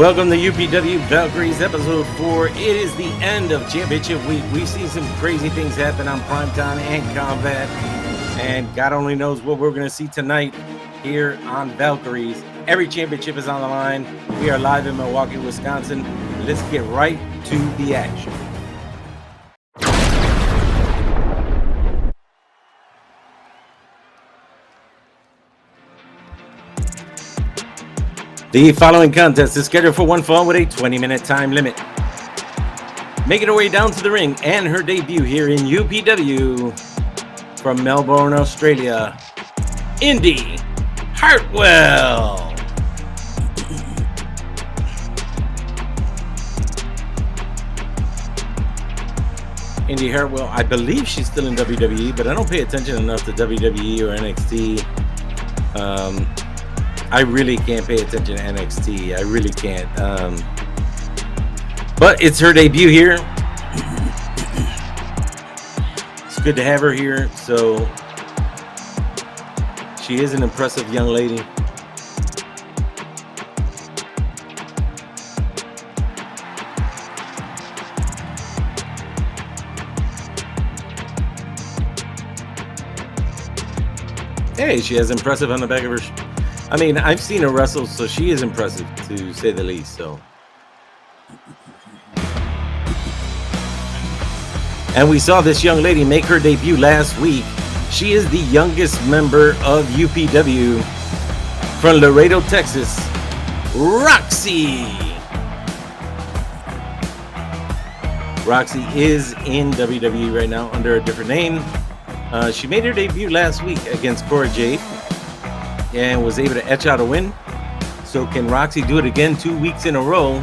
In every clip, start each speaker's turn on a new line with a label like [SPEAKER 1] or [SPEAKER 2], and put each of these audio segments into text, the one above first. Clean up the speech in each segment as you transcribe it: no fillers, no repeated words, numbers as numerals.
[SPEAKER 1] Welcome to UPW Valkyries episode 4. It is the end of championship week. We've seen some crazy things happen on primetime and combat, and God only knows what we're going to see tonight here on Valkyries. Every championship is on the line. We are live in Milwaukee, Wisconsin. Let's get right to the action. The following contest is scheduled for one fall with a 20-minute time limit. Making her way down to the ring and her debut here in UPW from Melbourne, Australia, Indi Hartwell. Indi Hartwell, I believe she's still in WWE, but I don't pay attention enough to WWE or NXT. I really can't pay attention to NXT. I really can't. But it's her debut here. It's good to have her here. So she is an impressive young lady. Hey, she has impressive on the back of her. I mean, I've seen her wrestle, so she is impressive, to say the least. So, and we saw this young lady make her debut last week. She is the youngest member of UPW from Laredo, Texas, Rok-C. Rok-C is in WWE right now under a different name. She made her debut last week against Jade and was able to etch out a win. So can Rok-C do it again 2 weeks in a row?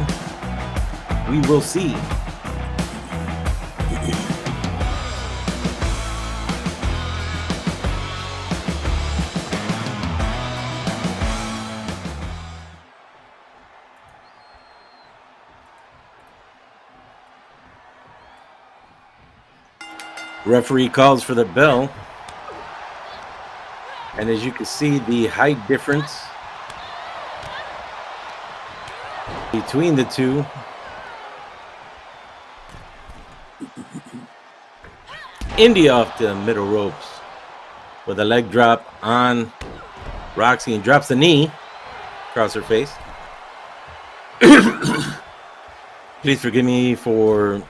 [SPEAKER 1] We will see. Referee calls for the bell. And as you can see, the height difference between the two. Indi off the middle ropes with a leg drop on Rok-C and drops the knee across her face. Please forgive me for,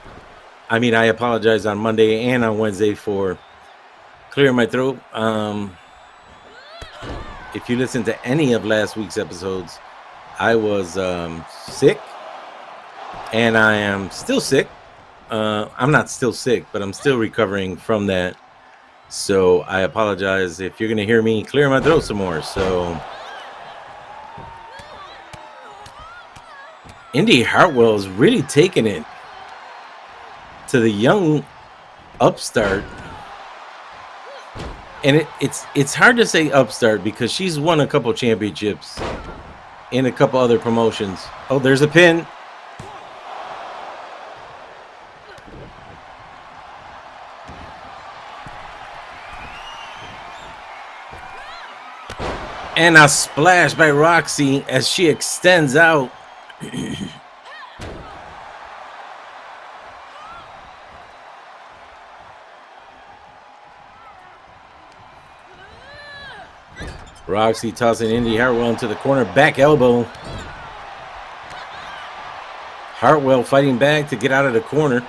[SPEAKER 1] I apologize on Monday and on Wednesday for clearing my throat. If you listen to any of last week's episodes, I was sick, and I am still sick. I'm not still sick, but I'm still recovering from that. So I apologize if you're going to hear me clear my throat some more. So Indi Hartwell is really taking it to the young upstart. And it's hard to say upstart because she's won a couple championships in a couple other promotions. Oh, there's a pin. And a splash by Rok-C as she extends out. Rok-C tossing Indi Hartwell into the corner. Back elbow. Hartwell fighting back to get out of the corner.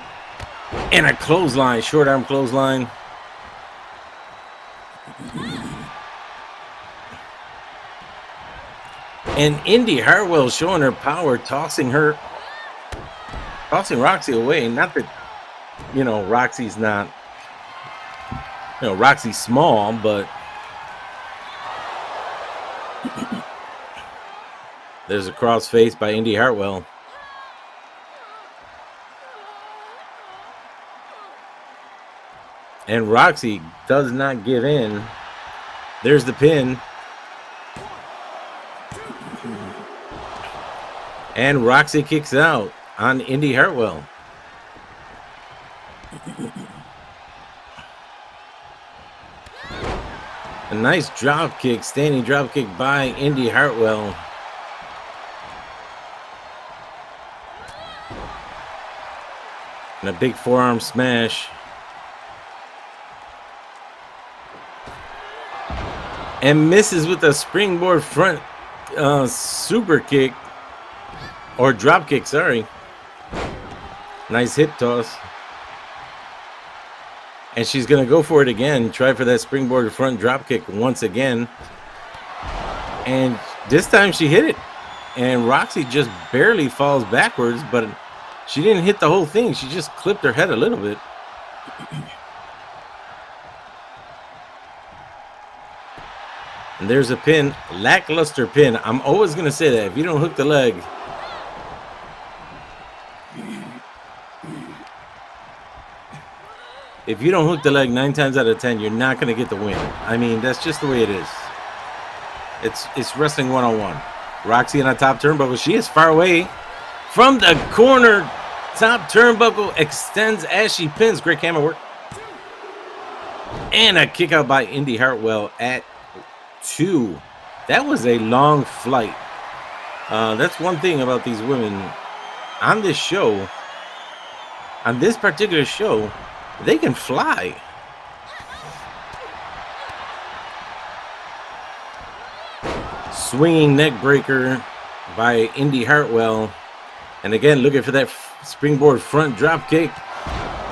[SPEAKER 1] And a clothesline. Short arm clothesline. And Indi Hartwell showing her power, tossing Rok-C away. Not that, Rok-Ci's not, Rok-Ci's small, but there's a crossface by Indi Hartwell. And Rok-C does not give in. There's the pin. And Rok-C kicks out on Indi Hartwell. A nice drop kick, standing drop kick by Indi Hartwell. And a big forearm smash. And misses with a springboard front super kick. Or drop kick, sorry. Nice hip toss. And she's going to go for it again. Try for that springboard front drop kick once again. And this time she hit it. And Rok-C just barely falls backwards, but she didn't hit the whole thing. She just clipped her head a little bit. And there's a pin. Lackluster pin. I'm always going to say that. If you don't hook the leg. If you don't hook the leg 9 times out of 10, you're not going to get the win. I mean, that's just the way it is. It's wrestling one-on-one. Rok-C on a top turnbuckle. She is far away from the corner. Top turnbuckle extends as she pins. Great camera work. And a kick out by Indi Hartwell at 2. That was a long flight. That's one thing about these women on this show. On this particular show, they can fly. Swinging neck breaker by Indi Hartwell. And again, looking for that springboard front drop kick.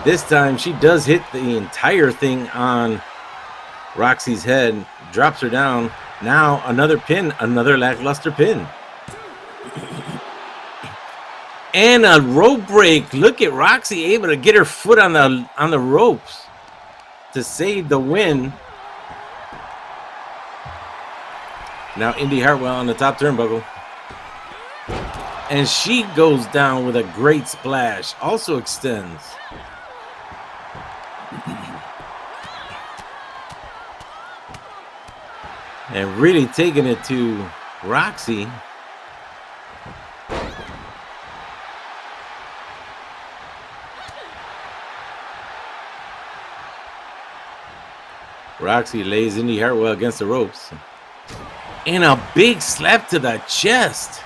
[SPEAKER 1] This time she does hit the entire thing on Rok-C's head. Drops her down. Now another pin, another lackluster pin. And a rope break. Look at Rok-C able to get her foot on the ropes to save the win. Now Indi Hartwell on the top turnbuckle. And she goes down with a great splash. Also extends. And really taking it to Rok-C. Rok-C lays Indi Hartwell against the ropes. And a big slap to the chest.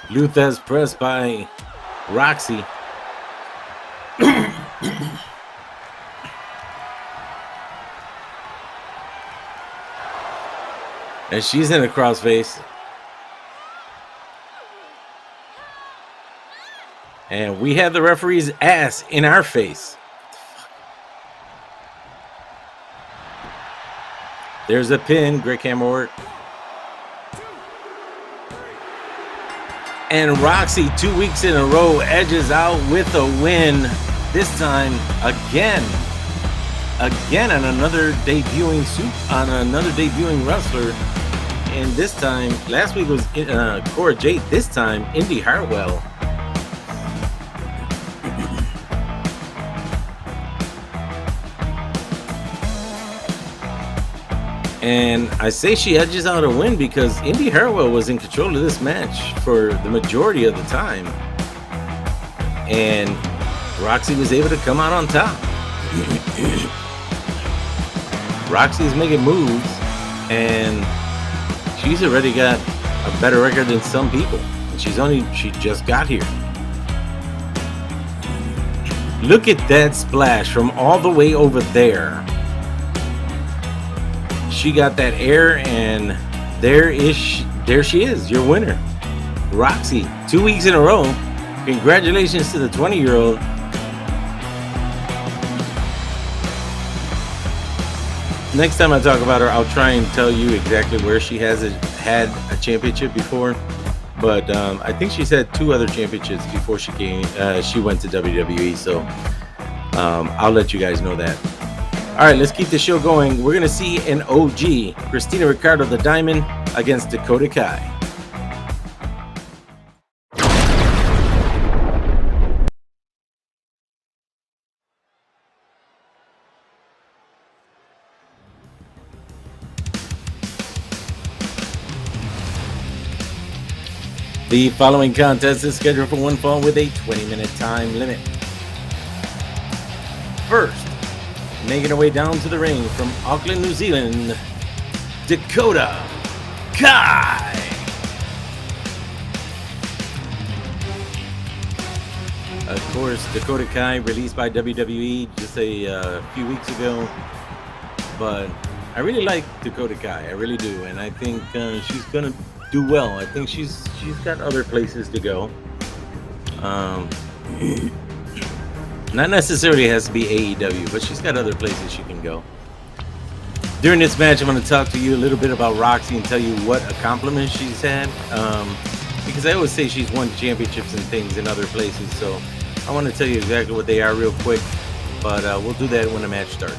[SPEAKER 1] Luthez pressed by Rok-C. And she's in a crossface. And we have the referee's ass in our face. There's a pin. Great camera work. And Rok-C 2 weeks in a row edges out with a win. This time again on another debuting wrestler. And this time, last week was Cora Jade. This time, Indi Hartwell. And I say she edges out a win because Indi Hartwell was in control of this match for the majority of the time. And Rok-C was able to come out on top. Rok-C is making moves, and she's already got a better record than some people. And she just got here. Look at that splash from all the way over there. She got that air, and there she is, your winner, Rok-C. 2 weeks in a row. Congratulations to the 20-year-old. Next time I talk about her, I'll try and tell you exactly where she had a championship before. But I think she's had 2 other championships before she went to WWE. So I'll let you guys know that. All right, let's keep the show going. We're going to see an OG, Christina Ricardo, the Diamond, against Dakota Kai. The following contest is scheduled for one fall with a 20-minute time limit. first, making her way down to the ring from Auckland, New Zealand, Dakota Kai. Of course, Dakota Kai released by WWE just a few weeks ago, but I really like Dakota Kai. I really do, and I think she's gonna do well. I think she's got other places to go. Not necessarily has to be AEW, but she's got other places she can go. During this match, I'm going to talk to you a little bit about Rok-C and tell you what accomplishments she's had. Because I always say she's won championships and things in other places, so I want to tell you exactly what they are real quick. But we'll do that when the match starts.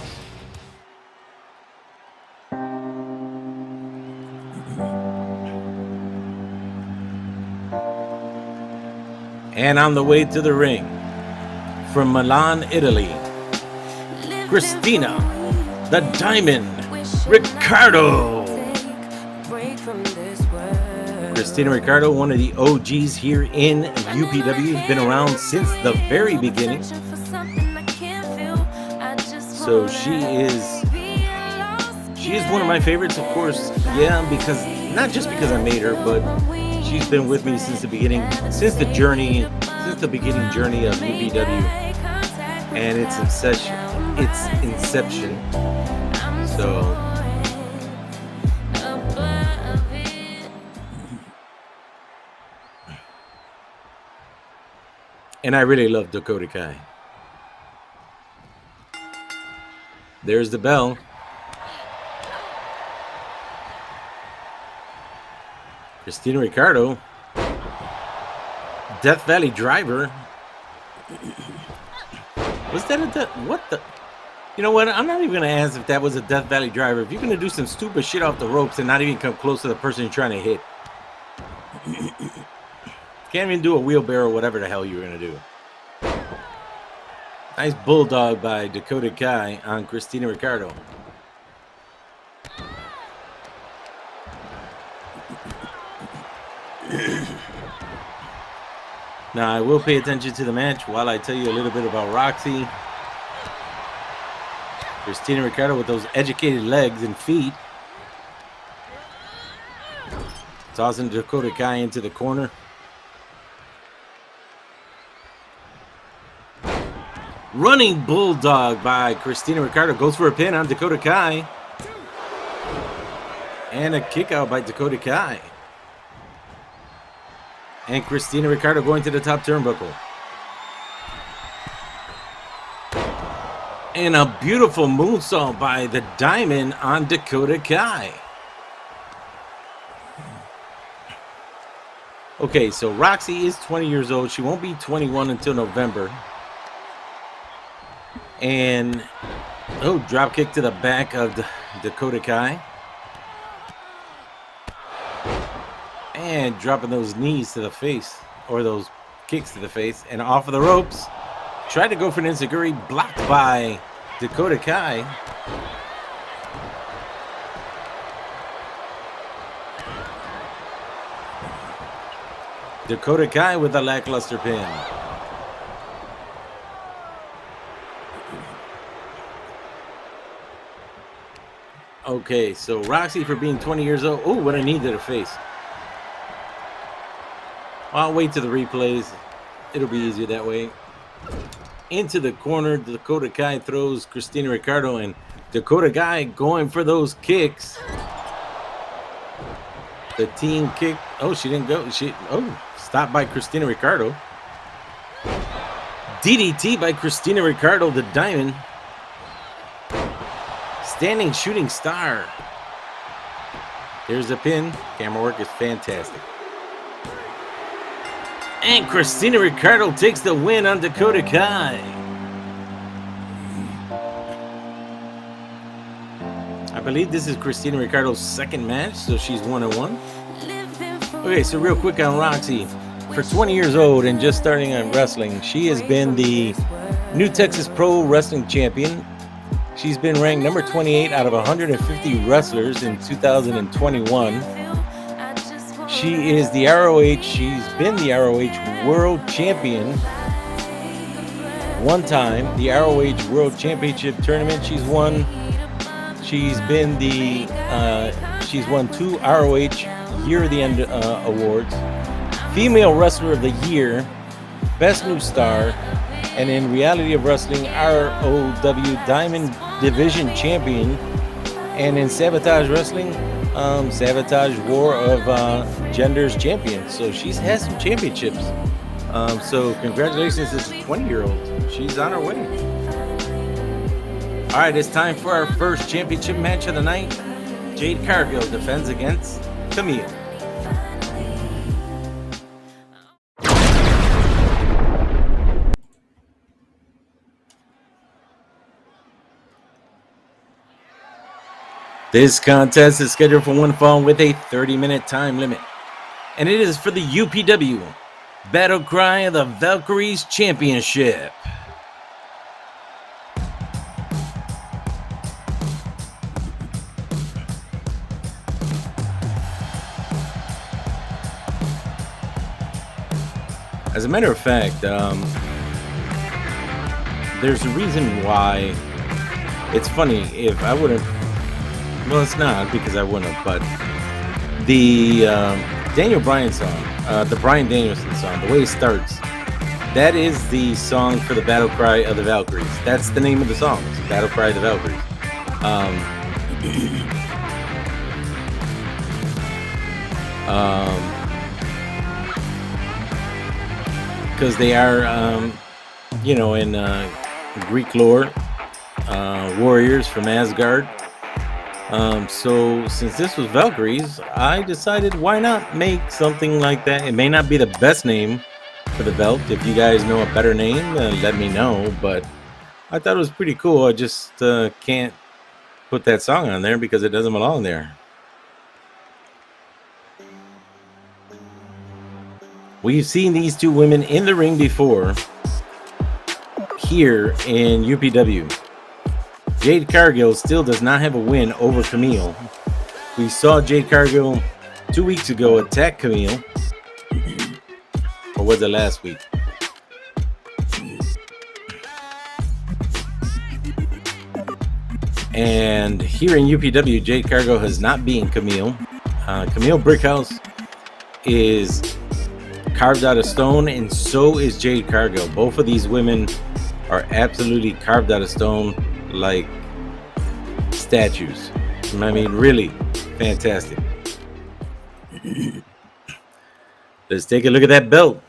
[SPEAKER 1] And on the way to the ring, from Milan, Italy, Christina, the Diamond, Ricardo. Christina Ricardo, one of the OGs here in UPW, been around since the very beginning. So she is one of my favorites, of course. Yeah, because not just because I made her, but she's been with me since the beginning, since the beginning journey of UPW and its inception. So, and I really love Dakota Kai. There's the bell. Christina Ricardo. Death Valley Driver. Was that a death? What the? You know what? I'm not even going to ask if that was a Death Valley Driver. If you're going to do some stupid shit off the ropes and not even come close to the person you're trying to hit. Can't even do a wheelbarrow or whatever the hell you were going to do. Nice bulldog by Dakota Kai on Christina Ricardo. Now, I will pay attention to the match while I tell you a little bit about Rok-C. Christina Ricardo with those educated legs and feet. Tossing Dakota Kai into the corner. Running bulldog by Christina Ricardo. Goes for a pin on Dakota Kai. And a kick out by Dakota Kai. And Christina Ricardo going to the top turnbuckle. And a beautiful moonsault by the Diamond on Dakota Kai. Okay, so Rok-C is 20 years old. She won't be 21 until November. And, oh, drop kick to the back of Dakota Kai. And dropping those knees to the face, or those kicks to the face, and off of the ropes. Tried to go for an enziguri, blocked by Dakota Kai. Dakota Kai with a lackluster pin. Okay, so Rok-C for being 20 years old. Oh, what a knee to the face. I'll wait to the replays. It'll be easier that way. Into the corner, Dakota Kai throws Christina Ricardo, and Dakota Kai going for those kicks. The team kick. Oh, she didn't go. Stopped by Christina Ricardo. DDT by Christina Ricardo, the Diamond. Standing shooting star. There's the pin. Camera work is fantastic. And Christina Ricardo takes the win on Dakota Kai. I believe this is Christina Ricardo's second match, so she's 1-1. Okay, so real quick on Rok-C. For 20 years old and just starting on wrestling, she has been the New Texas Pro Wrestling Champion. She's been ranked number 28 out of 150 wrestlers in 2021. She is the ROH. She's been the ROH World Champion one time the ROH World Championship Tournament. She's won. She's been the. She's won 2 ROH Year of the End awards. Female Wrestler of the Year, Best New Star, and in Reality of Wrestling, ROW Diamond Division Champion, and in Sabotage Wrestling, Sabotage War of Genders Champion. So she's had some championships. So congratulations to this 20-year-old. She's on her way. All right, it's time for our first championship match of the night. Jade Cargill defends against Kamille. This contest is scheduled for one fall with a 30-minute time limit, and it is for the UPW Battle Cry of the Valkyries Championship. As a matter of fact, there's a reason why. It's funny, if I would have. Well, it's not because I wouldn't have, but the Daniel Bryan song, the Bryan Danielson song, the way it starts, that is the song for the Battle Cry of the Valkyries. That's the name of the song, it's Battle Cry of the Valkyries. Because they are, in Greek lore, warriors from Asgard. So since this was Valkyries, I decided why not make something like that. It may not be the best name for the belt. If you guys know a better name, let me know. But I thought it was pretty cool. I just can't put that song on there because it doesn't belong there. We've seen these two women in the ring before here in UPW. Jade Cargill still does not have a win over Kamille. We saw Jade Cargill 2 weeks ago attack Kamille. Or was it last week? And here in UPW, Jade Cargill has not beaten Kamille. Kamille Brickhouse is carved out of stone, and so is Jade Cargill. Both of these women are absolutely carved out of stone, like statues. I mean, really fantastic. Let's take a look at that belt.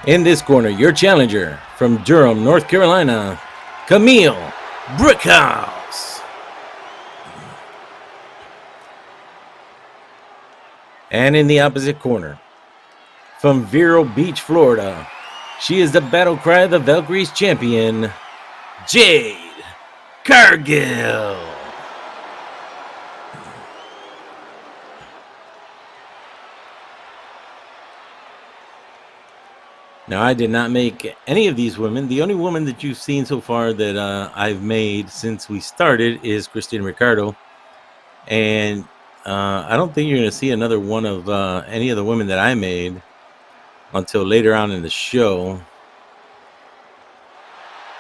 [SPEAKER 1] In this corner, your challenger from Durham, North Carolina, Kamille Brickhouse. And in the opposite corner, from Vero Beach, Florida, she is the Battle Cry of the Valkyries champion, Jade Cargill. Now, I did not make any of these women. The only woman that you've seen so far that I've made since we started is Christina Ricardo. And I don't think you're going to see another one of any of the women that I made until later on in the show.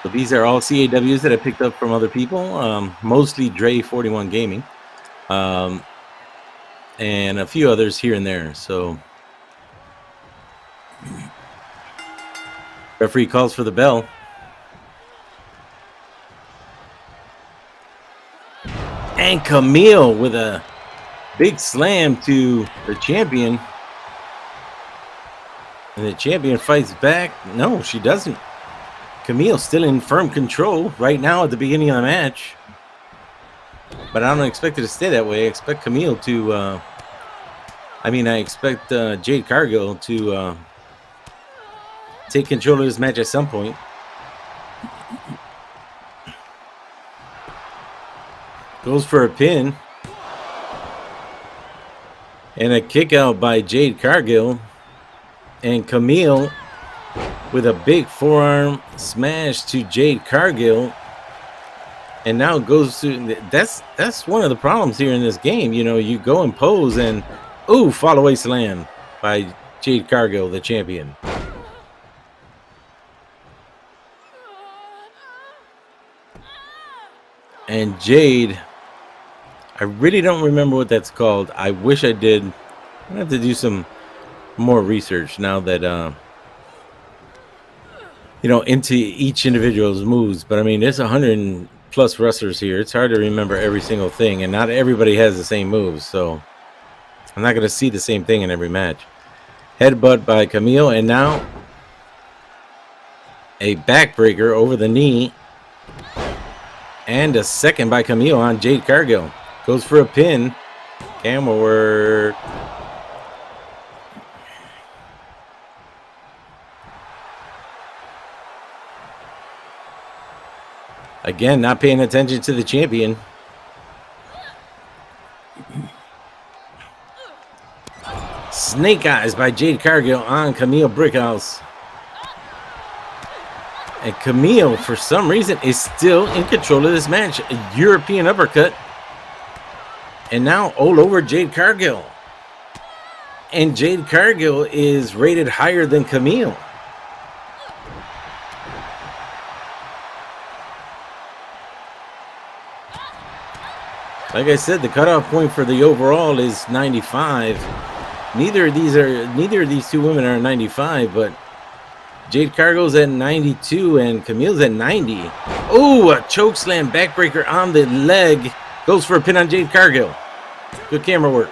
[SPEAKER 1] So these are all CAWs that I picked up from other people, mostly Dre 41 Gaming, and a few others here and there. So referee calls for the bell. And Kamille with a big slam to the champion. And the champion fights back. No, she doesn't. Kamille still in firm control right now at the beginning of the match. But I don't expect it to stay that way. I expect Kamille to... I expect Jade Cargill to take control of this match at some point. Goes for a pin. And a kick out by Jade Cargill. And Kamille with a big forearm smash to Jade Cargill. And now it goes to that's one of the problems here in this game. You know, you go and pose and ooh, fall away slam by Jade Cargill, the champion. And Jade, I really don't remember what that's called. I wish I did. I have to do some more research now that you know, into each individual's moves. But I mean, there's 100+ wrestlers here. It's hard to remember every single thing, and not everybody has the same moves, so I'm not going to see the same thing in every match. Headbutt by Kamille, and now a backbreaker over the knee, and a second by Kamille on Jade Cargill. Goes for a pin. Camel work. Again, not paying attention to the champion. Snake Eyes by Jade Cargill on Kamille Brickhouse. And Kamille, for some reason, is still in control of this match. A European uppercut. And now all over Jade Cargill. And Jade Cargill is rated higher than Kamille. Like I said, the cutoff point for the overall is 95. Neither of these two women are 95, but Jade Cargill's at 92 and Kamille's at 90. Oh, a choke slam backbreaker on the leg. Goes for a pin on Jade Cargill. Good camera work.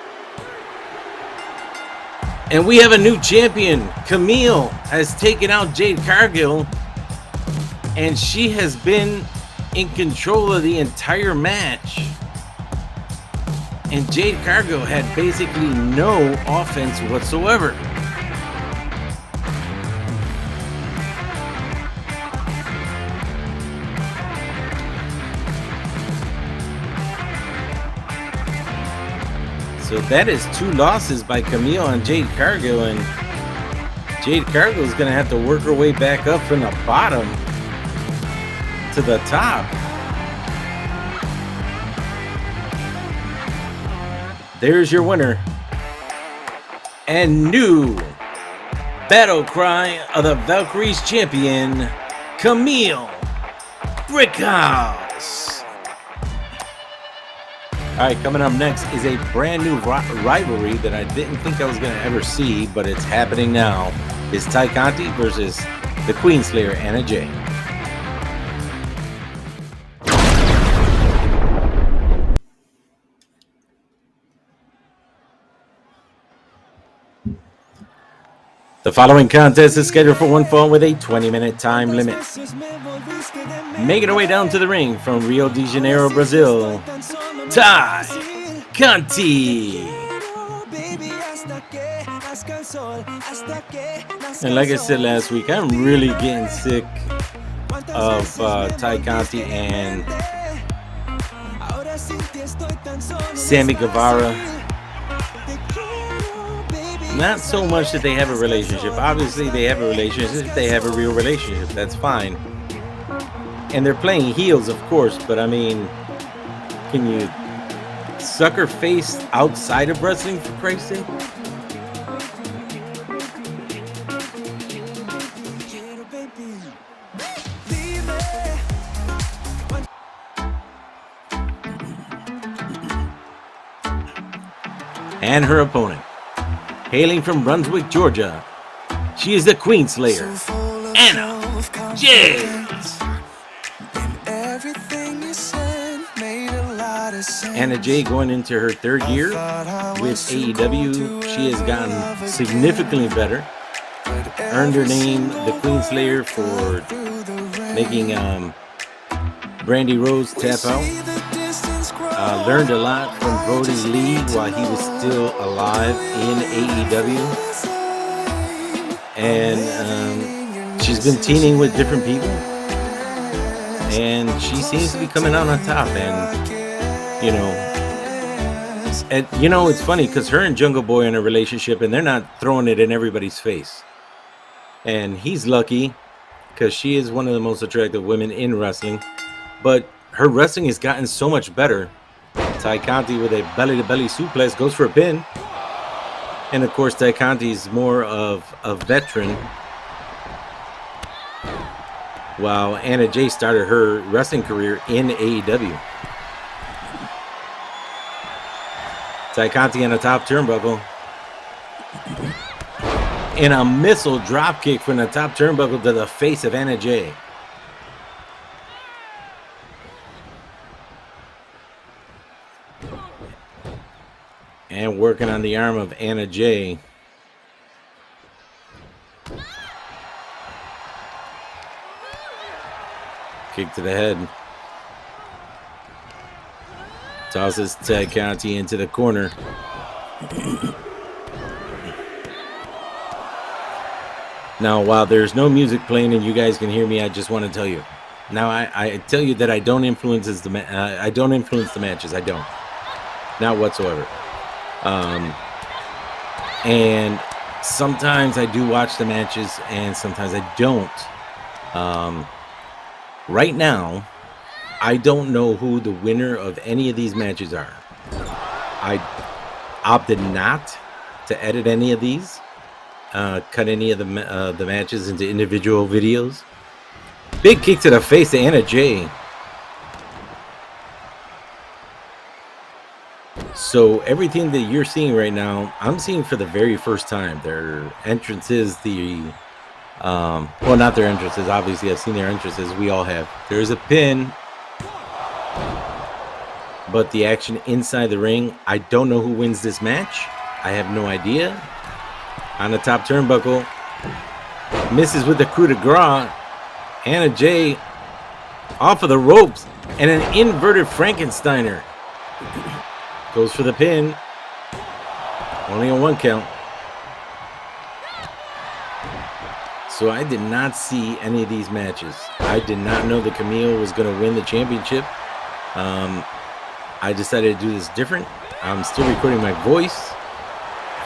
[SPEAKER 1] And we have a new champion. Kamille has taken out Jade Cargill, and she has been in control of the entire match. And Jade Cargill had basically no offense whatsoever. So that is 2 losses by Kamille on Jade Cargill, and Jade Cargill is going to have to work her way back up from the bottom to the top. There's your winner and new battle cry of the Valkyries champion, Kamille Brickhouse. All right, coming up next is a brand new rivalry that I didn't think I was going to ever see, but it's happening now. It's Tay Conti versus the Queen Slayer, Anna Jay. The following contest is scheduled for one fall with a 20-minute time limit. Making her way down to the ring from Rio de Janeiro, Brazil, Tay Conti. And like I said last week, I'm really getting sick of Tay Conti and Sammy Guevara. Not so much that they have a relationship. Obviously, they have a relationship. They have a real relationship. That's fine. And they're playing heels, of course. But, I mean, can you sucker face outside of wrestling, for Christ's sake? And her opponent, hailing from Brunswick, Georgia, she is the Queen Slayer, Anna Jade. Anna Jade going into her 3rd year with AEW. She has gotten significantly better. Earned her name, the Queen Slayer, for making Brandy Rose tap out. Learned a lot from Brody Lee while he was still alive in AEW. And she's been teaming with different people. And she seems to be coming out on top. And, it's funny because her and Jungle Boy are in a relationship and they're not throwing it in everybody's face. And he's lucky because she is one of the most attractive women in wrestling. But her wrestling has gotten so much better. Tay Conti with a belly-to-belly suplex goes for a pin. And, of course, Tay Conti's more of a veteran, while Anna Jay started her wrestling career in AEW. Tay Conti on the top turnbuckle. And a missile dropkick from the top turnbuckle to the face of Anna Jay. And working on the arm of Anna Jay. Kick to the head. Tosses Tay Conti into the corner. Now, while there's no music playing and you guys can hear me, I just want to tell you. Now, I tell you that I don't influence the matches. I don't, not whatsoever. And sometimes I do watch the matches, and sometimes I don't. Right now, I don't know who the winner of any of these matches are. I opted not to edit any of these, cut any of the matches into individual videos. Big kick to the face to Anna Jay. So everything that you're seeing right now, I'm seeing for the very first time. Their entrances, well, not their entrances. Obviously, I've seen their entrances. We all have. There's a pin. But the action inside the ring, I don't know who wins this match. I have no idea. On the top turnbuckle. Misses with the coup de grace. Anna Jay off of the ropes. And an inverted Frankensteiner. Goes for the pin. Only on one count. So I did not see any of these matches. I did not know that Kamille was going to win the championship. I decided to do this different. I'm still recording my voice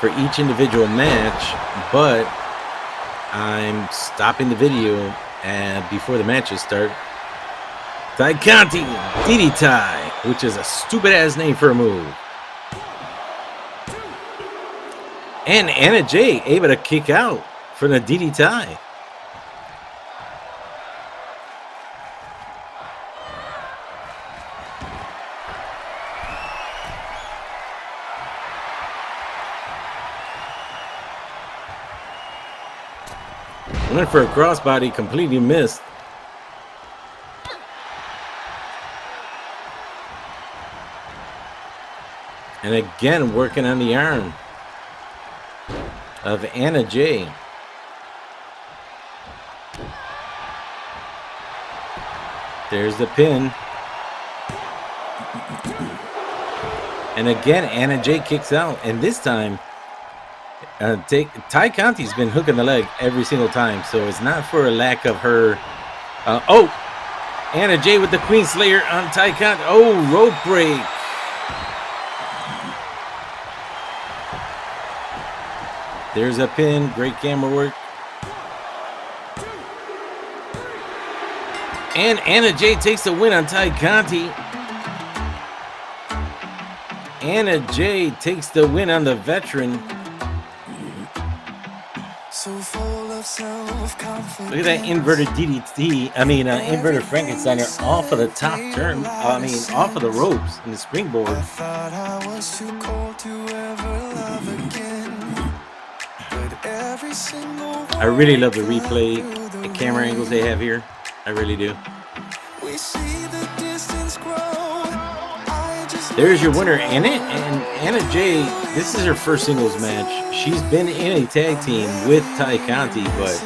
[SPEAKER 1] for each individual match, but I'm stopping the video before the matches start. Tay Conti, DDT, which is a stupid ass name for a move. And Anna Jay able to kick out for the DDT. Went for a crossbody, completely missed. And again, working on the arm of Anna Jay. There's the pin. And again, Anna Jay kicks out. And this time, Tay Conti's been hooking the leg every single time. So it's not for a lack of her. Anna Jay with the Queen Slayer on Tay Conti. Oh, rope break. There's a pin. Great camera work. And Anna Jay takes the win on Tay Conti. Anna Jay takes the win on the veteran. Look at that inverted DDT. Inverted Frankensteiner off of the top turn. Off of the ropes in the springboard. I really love the replay and camera angles they have here. I really do. There's your winner, and Anna Jay. This is her first singles match. She's been in a tag team with Tay Conti, but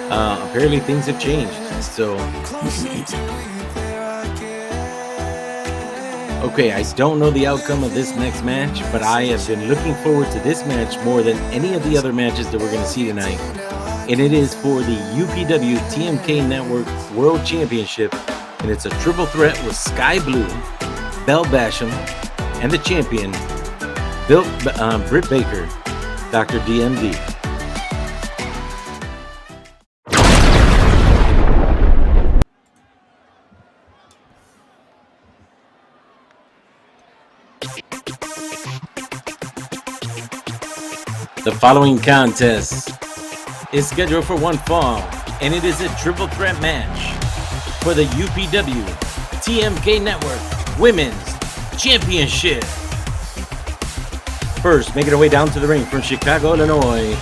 [SPEAKER 1] apparently things have changed. So, okay, I don't know the outcome of this next match, but I have been looking forward to this match more than any of the other matches that we're going to see tonight. And it is for the UPW TMK Network World Championship, and it's a triple threat with Skye Blue, Bell Basham, and the champion, Britt Baker, Dr. D.M.D. The following contest is scheduled for one fall, and it is a triple threat match for the UPW TMK Network Women's Championship. First, making her way down to the ring from Chicago, Illinois,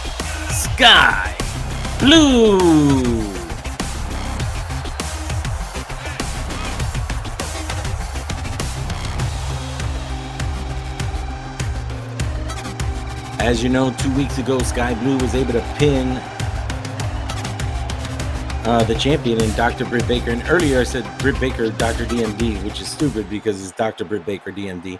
[SPEAKER 1] Skye Blue. As you know, 2 weeks ago, Skye Blue was able to pin the champion in Dr. Britt Baker. And earlier I said Britt Baker, Dr. D.M.D, which is stupid because it's Dr. Britt Baker, D.M.D.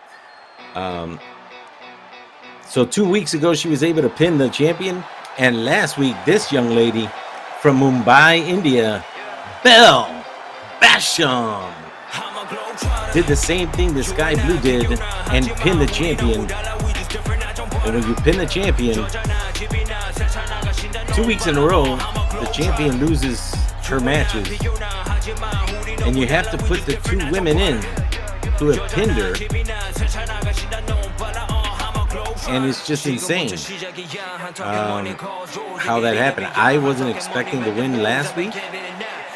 [SPEAKER 1] So 2 weeks ago, she was able to pin the champion. And last week, this young lady from Mumbai, India, Basham, did the same thing that Skye Blue did and pinned the champion. And when you pin the champion 2 weeks in a row, the champion loses her matches. And you have to put the two women in who have pinned her. And it's just insane how that happened. I wasn't expecting the win last week.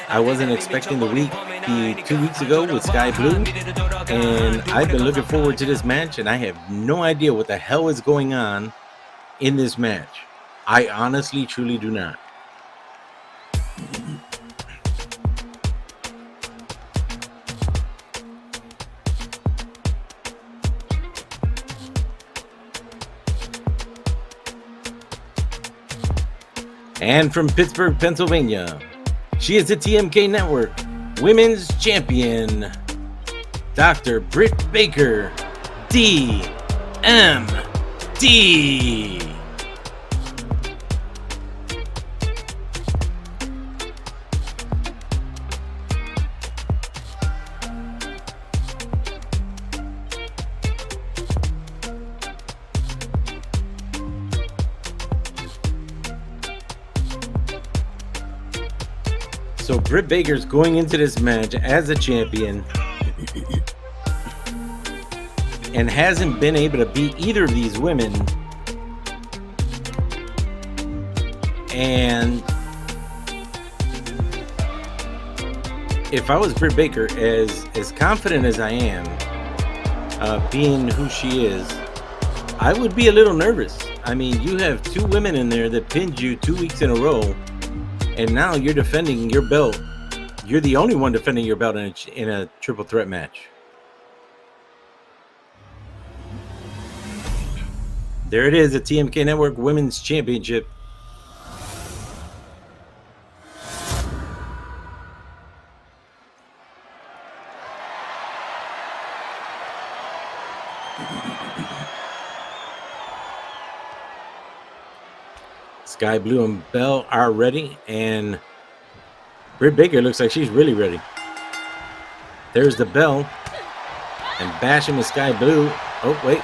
[SPEAKER 1] I wasn't expecting the 2 weeks ago with Skye Blue. And I've been looking forward to this match, and I have no idea what the hell is going on in this match. I honestly, truly do not. And from Pittsburgh, Pennsylvania, she is the TMK Network Women's Champion, Dr. Britt Baker, D.M.D. So Britt Baker's going into this match as a champion and hasn't been able to beat either of these women. And if I was Britt Baker, as confident as I am, being who she is, I would be a little nervous. I mean, you have two women in there that pinned you 2 weeks in a row. And now you're defending your belt. You're the only one defending your belt in a triple threat match. There it is, the TMK Network Women's Championship. Skye Blue and Bell are ready, and Britt Baker looks like she's really ready. There's the bell, and Basham and Skye Blue. Oh, wait.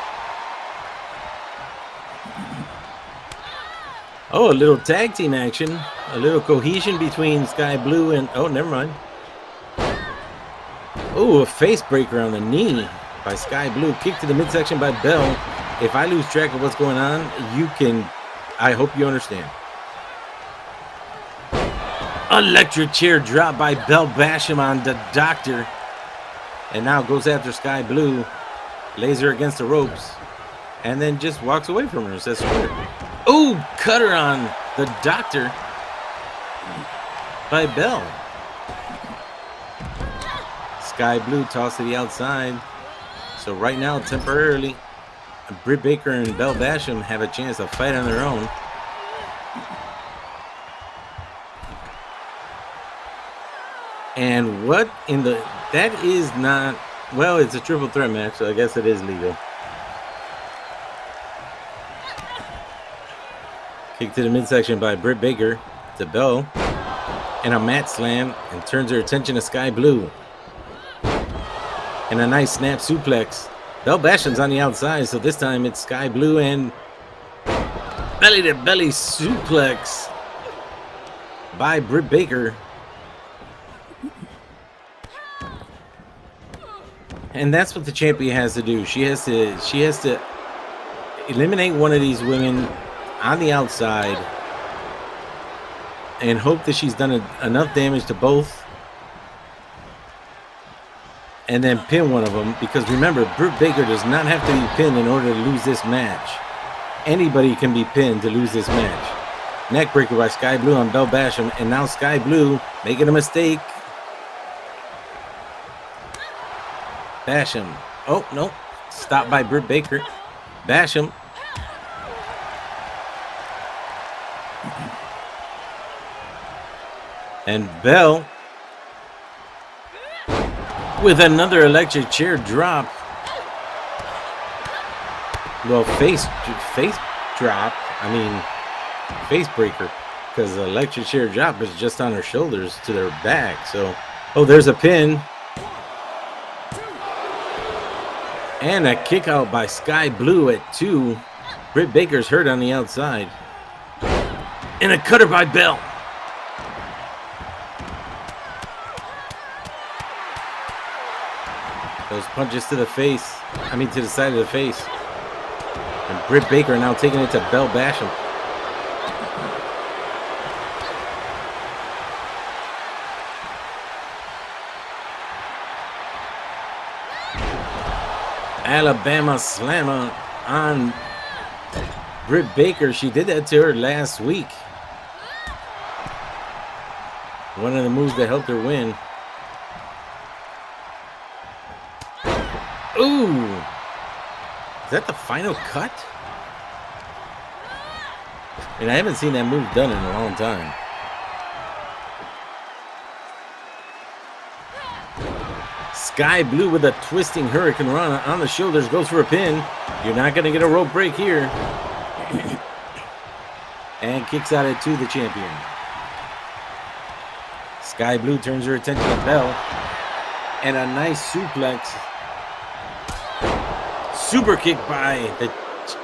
[SPEAKER 1] Oh, a little tag team action. A little cohesion between Skye Blue and... Oh, never mind. Oh, a face breaker on the knee by Skye Blue. Kick to the midsection by Bell. If I lose track of what's going on, you can... I hope you understand. Electric chair drop by Bell Basham on the Doctor. And now goes after Skye Blue. Lays her against the ropes. And then just walks away from her. Says, oh, cutter on the Doctor by Bell. Skye Blue tossed to the outside. So right now, temporarily, Britt Baker and Bell Basham have a chance to fight on their own. And what in the... That is not... Well, it's a triple threat match, so I guess it is legal. Kick to the midsection by Britt Baker to Bell. And a mat slam, and turns her attention to Skye Blue. And a nice snap suplex. Bell Basham's on the outside, so this time it's Skye Blue and belly-to-belly suplex by Britt Baker. And that's what the champion has to do. She has to eliminate one of these women on the outside and hope that she's done enough damage to both. And then pin one of them, because remember, Britt Baker does not have to be pinned in order to lose this match. Anybody can be pinned to lose this match. Neckbreaker by Skye Blue on Bell Basham, and now Skye Blue making a mistake. Basham. Oh, no. Stopped by Britt Baker. Basham. And Bell with another electric chair drop. Well, face drop. I mean, face breaker, because the electric chair drop is just on her shoulders to their back. So, oh, there's a pin. And a kick out by Skye Blue at 2. Britt Baker's hurt on the outside. And a cutter by Bell. Those punches to the face. I mean, to the side of the face. And Britt Baker now taking it to Bell Basham. Alabama Slammer on Britt Baker. She did that to her last week. One of the moves that helped her win. Ooh! Is that the final cut? And I haven't seen that move done in a long time. Skye Blue with a twisting Hurricane Rana on the shoulders, goes for a pin. You're not going to get a rope break here. And kicks out at 2, the champion. Skye Blue turns her attention to Bell. And a nice suplex. Super kick by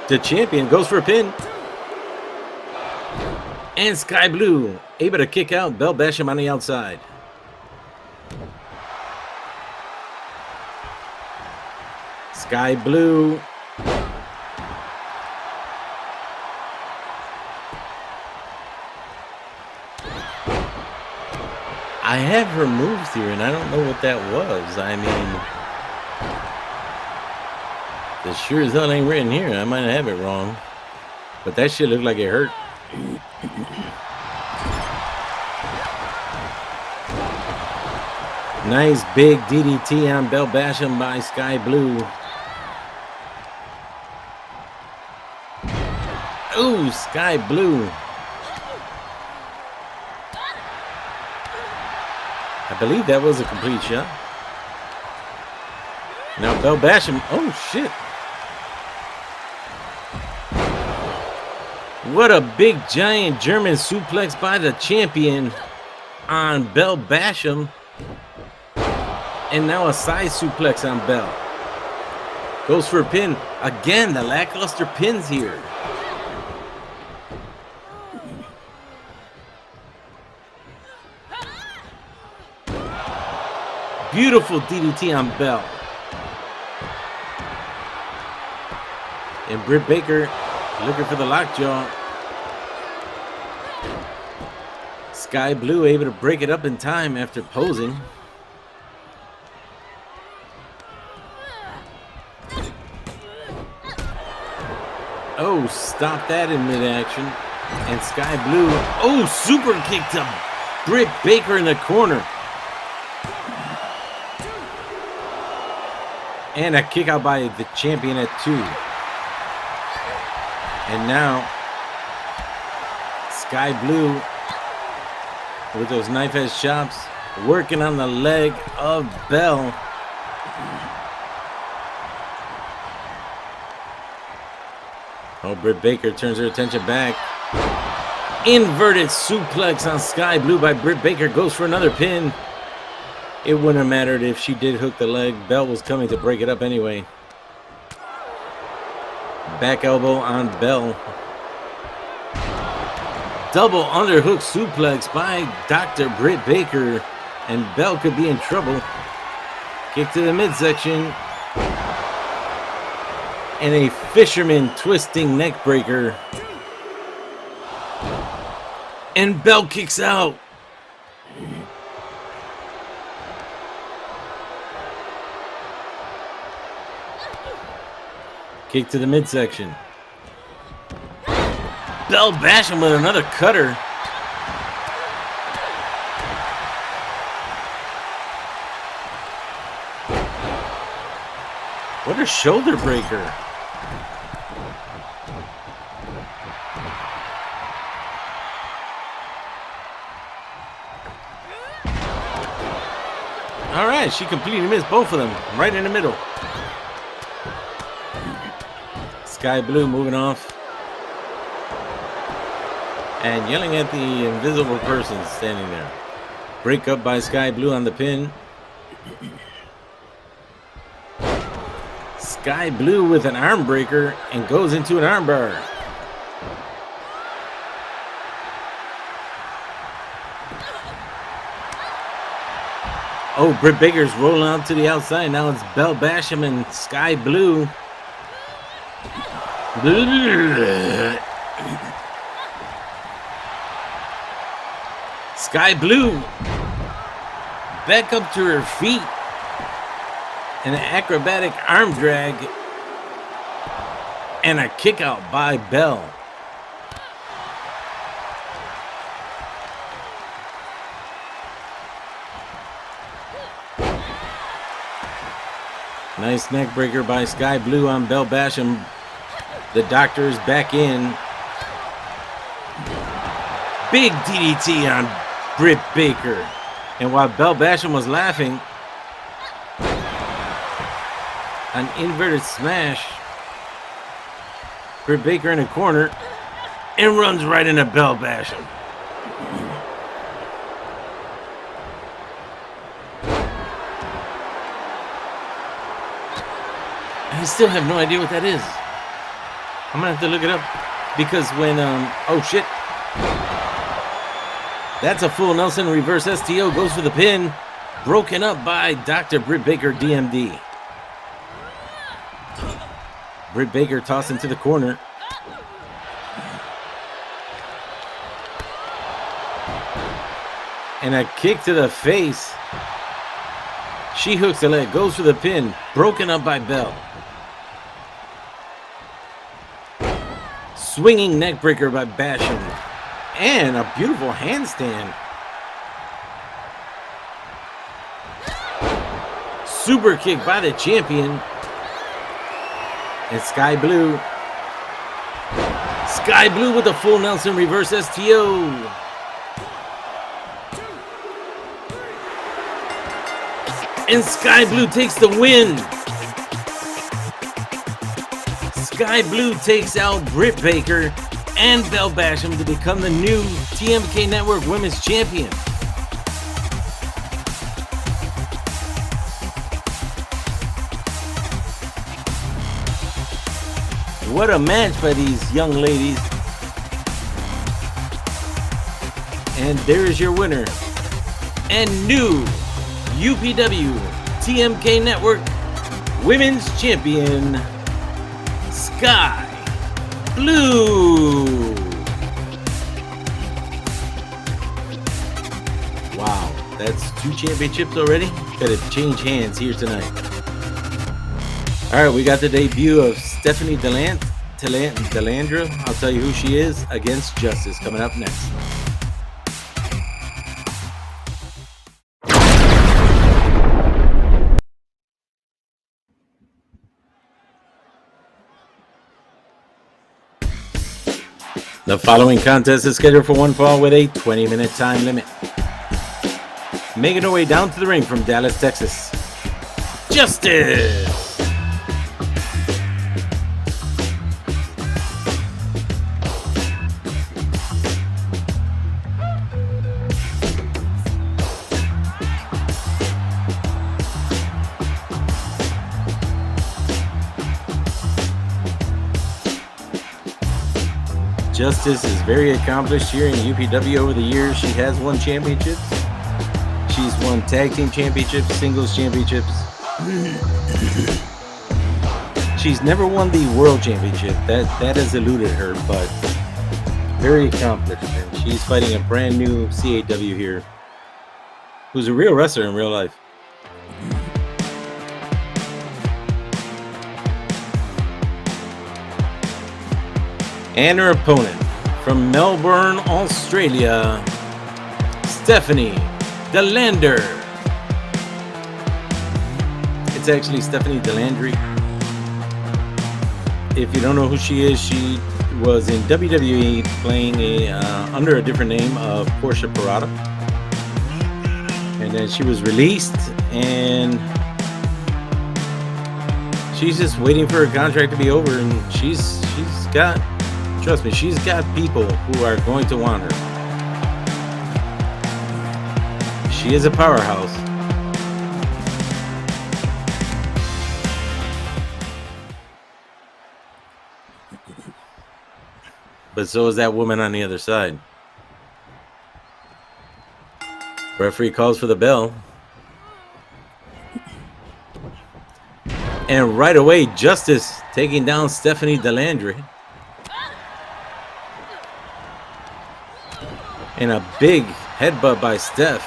[SPEAKER 1] the champion, goes for a pin. And Skye Blue able to kick out Bell Basham on the outside. Skye Blue. I have her moves here, and I don't know what that was. I mean, it sure as hell ain't written here. I might have it wrong. But that shit looked like it hurt. Nice big DDT on Bell Basham by Skye Blue. Ooh, Skye Blue. I believe that was a complete shot. Now Bell Basham. Oh, shit. What a big giant German suplex by the champion on Bell Basham. And now a side suplex on Bell. Goes for a pin. Again, the lackluster pins here. Beautiful DDT on Bell. And Britt Baker looking for the lockjaw. Skye Blue able to break it up in time after posing. Oh, stop that in mid-action. And Skye Blue. Oh, super kick to Britt Baker in the corner. And a kick out by the champion at 2. And now, Skye Blue with those knife-edge chops, working on the leg of Bell. Oh, Britt Baker turns her attention back. Inverted suplex on Skye Blue by Britt Baker, goes for another pin. It wouldn't have mattered if she did hook the leg. Bell was coming to break it up anyway. Back elbow on Bell. Double underhook suplex by Dr. Britt Baker. And Bell could be in trouble. Kick to the midsection. And a fisherman twisting neck breaker. And Bell kicks out. Kick to the midsection. Bell Basham with another cutter. What a shoulder breaker. All right, she completely missed both of them right in the middle. Skye Blue moving off. And yelling at the invisible person standing there. Break up by Skye Blue on the pin. Skye Blue with an arm breaker and goes into an armbar. Oh, Britt Baker's rolling out to the outside. Now it's Bell Basham and Skye Blue. Skye Blue back up to her feet. An acrobatic arm drag. And a kick out by Bell. Nice neck breaker by Skye Blue on Bell Basham. The doctor is back in. Big DDT on Britt Baker. And while Bell Basham was laughing, an inverted smash. Britt Baker in a corner and runs right into Bell Basham. I still have no idea what that is. I'm gonna have to look it up because when oh shit, that's a full Nelson reverse STO, goes for the pin, broken up by Dr. Britt Baker D.M.D. Britt Baker tossed into the corner. And a kick to the face. She hooks the leg, goes for the pin, broken up by Bell. Swinging neck breaker by Basham. And a beautiful handstand. Super kick by the champion. And Skye Blue. Skye Blue with a full Nelson reverse STO. And Skye Blue takes the win. Skye Blue takes out Britt Baker and Bell Basham to become the new TMK Network Women's Champion. What a match by these young ladies. And there is your winner and new UPW TMK Network Women's Champion, Skye Blue. Wow, that's 2 championships already. Gotta change hands here tonight. All right, we got the debut of Stephanie de Lander. I'll tell you who she is against Justice coming up next. The following contest is scheduled for one fall with a 20-minute time limit. Making her way down to the ring from Dallas, Texas, Justice! Justice is very accomplished here in UPW over the years. She has won championships. She's won tag team championships, singles championships. She's never won the world championship. That has eluded her, but very accomplished, and she's fighting a brand new CAW here, who's a real wrestler in real life. And her opponent from Melbourne, Australia, Stephanie de Lander. It's actually Stephanie de Lander. If you don't know who she is, she was in WWE playing under a different name of Portia Parada. And then she was released, and she's just waiting for her contract to be over, and she's got, trust me, she's got people who are going to want her. She is a powerhouse. But so is that woman on the other side. Referee calls for the bell. And right away, Justice taking down Stephanie de Lander. And a big headbutt by Steph.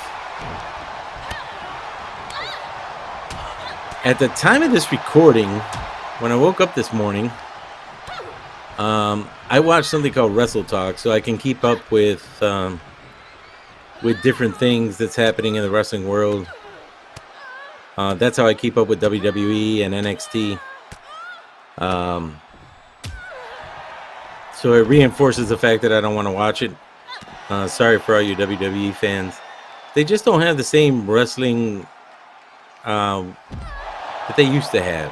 [SPEAKER 1] At the time of this recording, when I woke up this morning, I watched something called Wrestle Talk, so I can keep up with different things that's happening in the wrestling world. That's how I keep up with WWE and NXT. So it reinforces the fact that I don't want to watch it. Sorry for all you WWE fans. They just don't have the same wrestling that they used to have.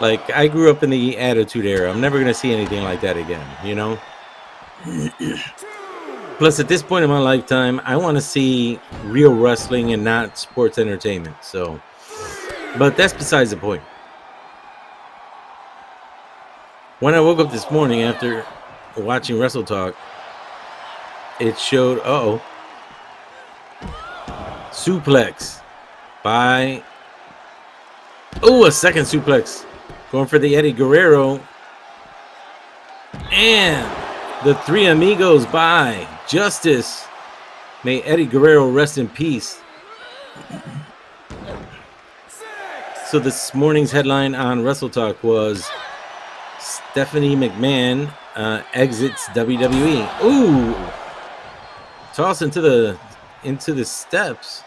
[SPEAKER 1] Like, I grew up in the Attitude Era. I'm never going to see anything like that again, you know? Plus, at this point in my lifetime, I want to see real wrestling and not sports entertainment. So, but that's besides the point. When I woke up this morning after watching Wrestle Talk, it showed, suplex by, a second suplex. Going for the Eddie Guerrero. And the Three Amigos by Justice. May Eddie Guerrero rest in peace. So this morning's headline on Wrestle Talk was Stephanie McMahon exits WWE. Ooh. Toss into the steps.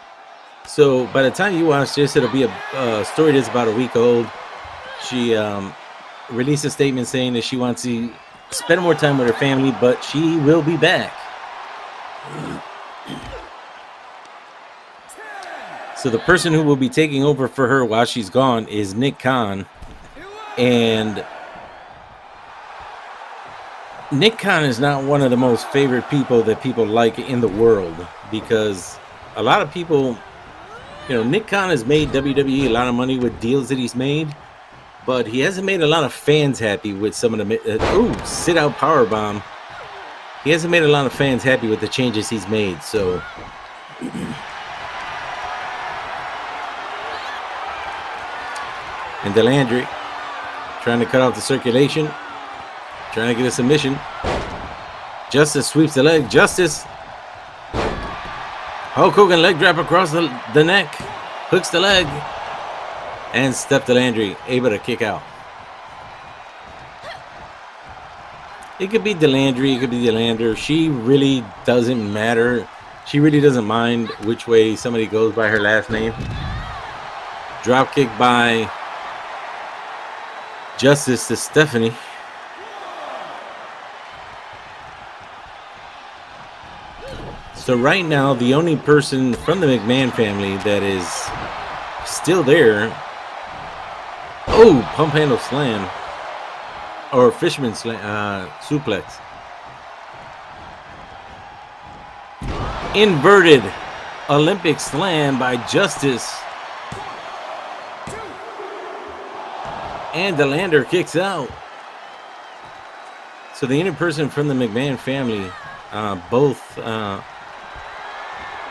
[SPEAKER 1] So by the time you watch this, it'll be a story that's about a week old. She released a statement saying that she wants to spend more time with her family, but she will be back. So the person who will be taking over for her while she's gone is Nick Khan. And Nick Khan is not one of the most favorite people that people like in the world, because a lot of people, Nick Khan has made WWE a lot of money with deals that he's made, but he hasn't made a lot of fans happy with some of the sit out powerbomb. He hasn't made a lot of fans happy with the changes he's made. So and De Lander trying to cut off the circulation, trying to get a submission. Justice sweeps the leg. Justice. Hulk Hogan leg drop across the neck. Hooks the leg. And Steph de Lander able to kick out. It could be De Lander, it could be De Lander. She really doesn't matter. She really doesn't mind which way somebody goes by her last name. Drop kick by Justice to Stephanie. So right now, the only person from the McMahon family that is still there, pump handle slam, or fisherman slam, suplex. Inverted Olympic slam by Justice. And De Lander kicks out. So the only person from the McMahon family, both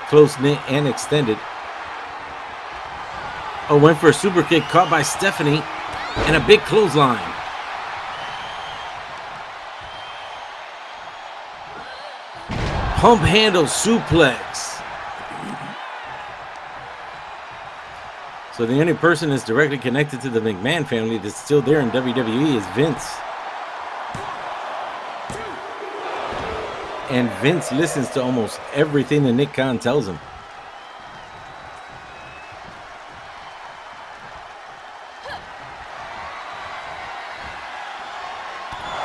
[SPEAKER 1] close-knit and extended. Went for a super kick, caught by Stephanie, and a big clothesline. pump handle suplex. So the only person that's directly connected to the McMahon family that's still there in WWE is Vince. And Vince listens to almost everything that Nick Khan tells him.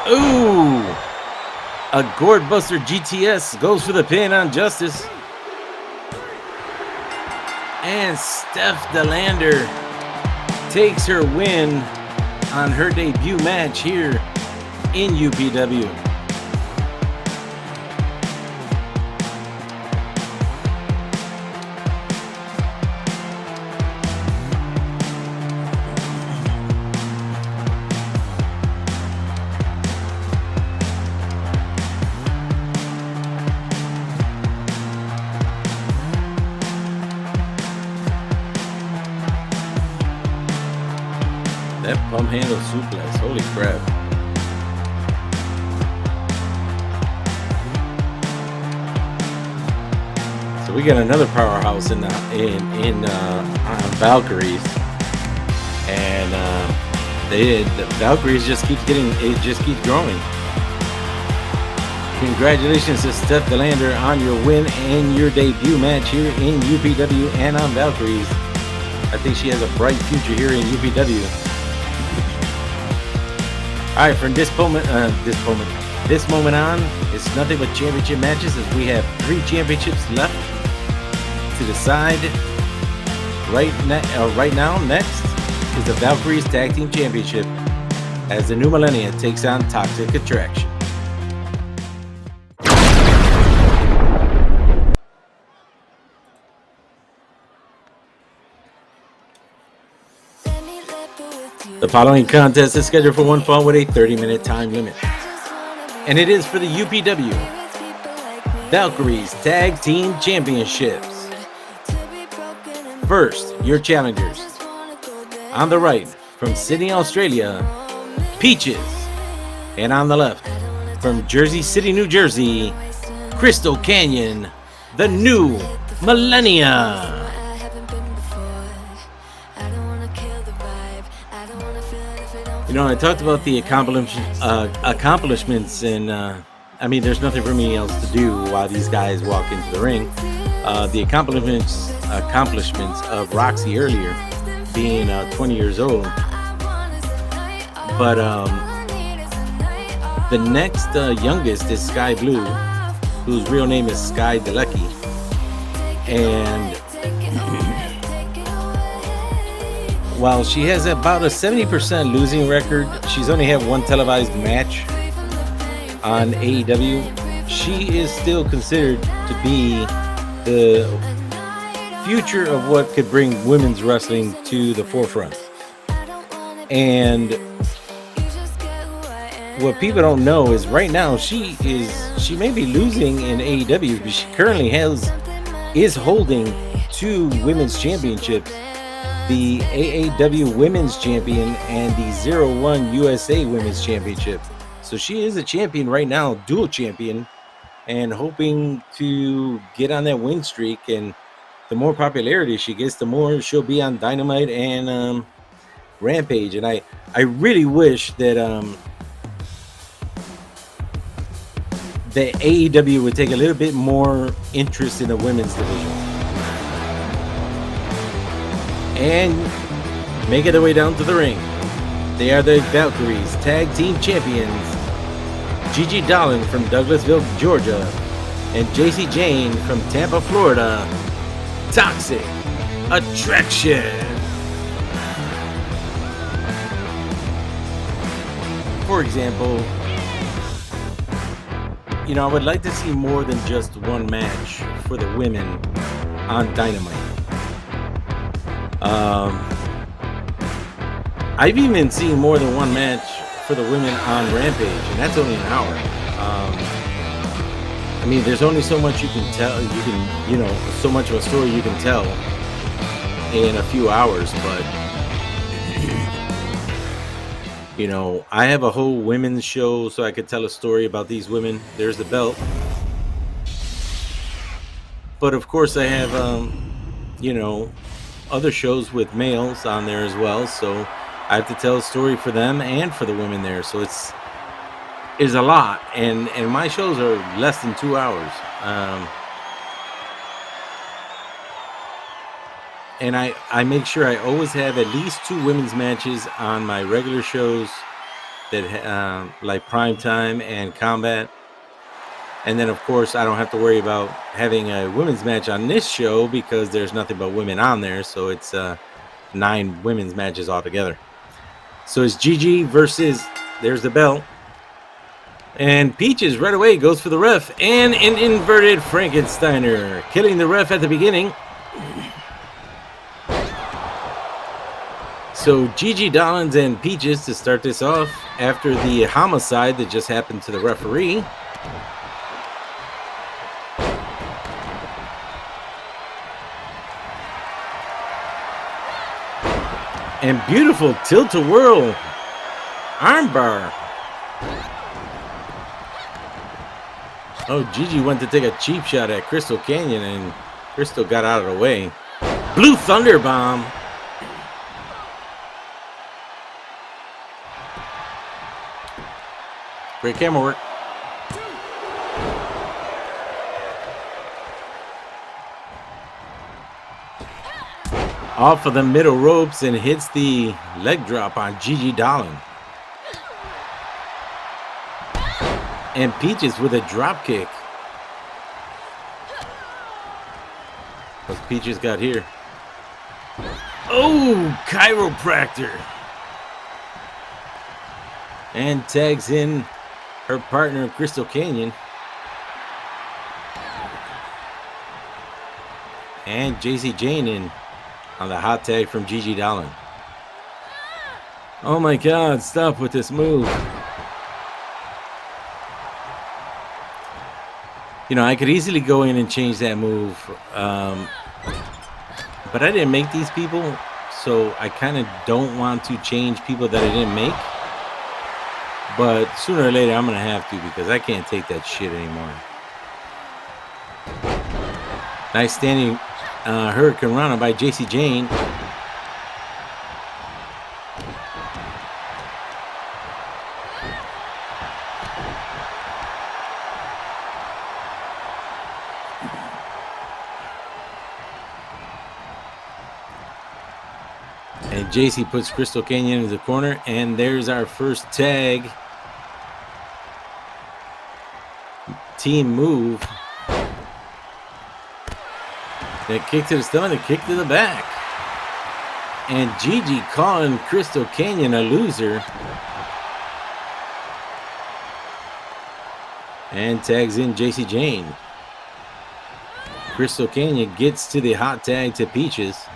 [SPEAKER 1] Ooh! A Gourd Buster GTS goes for the pin on Justice. And Steph de Lander takes her win on her debut match here in UPW. That pump handle suplex, holy crap. So we got another powerhouse in Valkyries. And the Valkyries just keeps growing. Congratulations to Steph de Lander on your win and your debut match here in UPW and on Valkyries. I think she has a bright future here in UPW. All right, from this moment on, it's nothing but championship matches as we have 3 championships left to decide. Right now, next is the Valkyries Tag Team Championship as the new Millennia takes on Toxic Attraction. The following contest is scheduled for one fall with a 30-minute time limit. And it is for the UPW Valkyries Tag Team Championships. First, your challengers. On the right, from Sydney, Australia, Peaches. And on the left, from Jersey City, New Jersey, Crystal Canyon, the new Millennia. You know, I talked about the accomplishments, and I mean, there's nothing for me else to do while these guys walk into the ring. The accomplishments of Rok-C earlier, being 20 years old. But the next youngest is Skye Blue, whose real name is Skye Delecki, and while she has about a 70% losing record, she's only had one televised match on AEW. She is still considered to be the future of what could bring women's wrestling to the forefront. And what people don't know is right now she may be losing in AEW, but she currently is holding 2 women's championships. The AAW Women's Champion and the 01 USA Women's Championship. So she is a champion right now, dual champion, and hoping to get on that win streak. And the more popularity she gets, the more she'll be on Dynamite and Rampage. And I really wish that the AEW would take a little bit more interest in the women's division. And making their way down to the ring, they are the Valkyries Tag Team Champions, Gigi Dolan from Douglasville, Georgia, and JC Jane from Tampa, Florida. Toxic Attraction. For example, you know, I would like to see more than just one match for the women on Dynamite. I've even seen more than one match for the women on Rampage, and that's only an hour. I mean, there's only so much you can tell. So much of a story you can tell in a few hours. But you know, I have a whole women's show, so I could tell a story about these women. There's the belt. But of course, I have, you know, other shows with males on there as well. So I have to tell a story for them and for the women there. So it's a lot, and my shows are less than 2 hours. And I make sure I always have at least 2 women's matches on my regular shows that like Primetime and Combat. And then, of course, I don't have to worry about having a women's match on this show because there's nothing but women on there. So it's 9 women's matches altogether. So it's Gigi versus, there's the bell. And Peaches right away goes for the ref. And an inverted Frankensteiner, killing the ref at the beginning. So Gigi Dollins and Peaches to start this off after the homicide that just happened to the referee. And beautiful tilt-a-whirl armbar. Oh, Gigi went to take a cheap shot at Crystal Canyon, and Crystal got out of the way. Blue Thunder Bomb. Great camera work. Off of the middle ropes and hits the leg drop on Gigi Dollin. And Peaches with a drop kick. What's Peaches got here? Oh, chiropractor. And tags in her partner, Crystal Canyon. And JC Jane in on the hot tag from Gigi Dollin. Oh my God, stop with this move. You know, I could easily go in and change that move. But I didn't make these people, so I kind of don't want to change people that I didn't make. But sooner or later, I'm going to have to because I can't take that shit anymore. Nice standing Hurricane Rana by JC Jane. And JC puts Crystal Canyon into the corner, and there's our first tag team move. That kick to the stomach, a kick to the back. And Gigi calling Crystal Canyon a loser. And tags in JC Jane. Crystal Canyon gets to the hot tag to Peaches.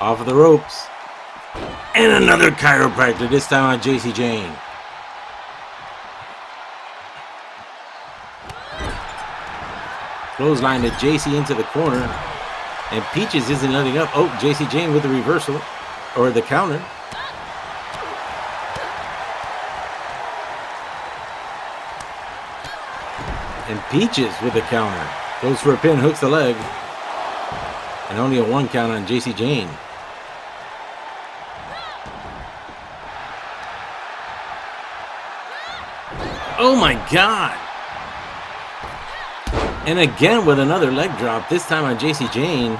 [SPEAKER 1] Off of the ropes. And another chiropractor, this time on JC Jane. Clothesline to JC into the corner. And Peaches isn't letting up. Oh, JC Jane with the reversal. Or the counter. And Peaches with the counter. Goes for a pin, hooks the leg. And only a 1 count on JC Jane. Oh my God. And again with another leg drop, this time on JC Jane.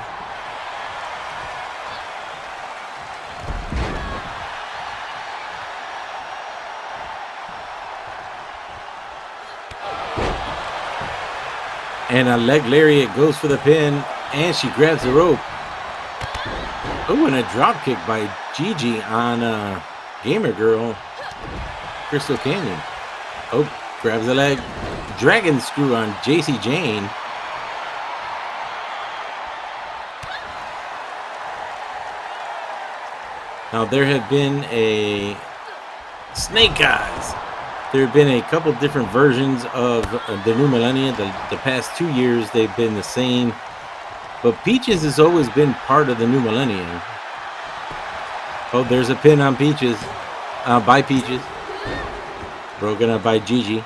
[SPEAKER 1] And a leg lariat goes for the pin, and she grabs the rope. Oh, and a drop kick by Gigi on Gamer Girl, Crystal Canyon. Oh, grabs the leg. Dragon screw on JC Jane. Now there have been a Snake Eyes. There have been a couple different versions of the new Millennia. The past 2 years they've been the same. But Peaches has always been part of the new Millennia. Oh, there's a pin on Peaches. By Peaches. Broken up by Gigi.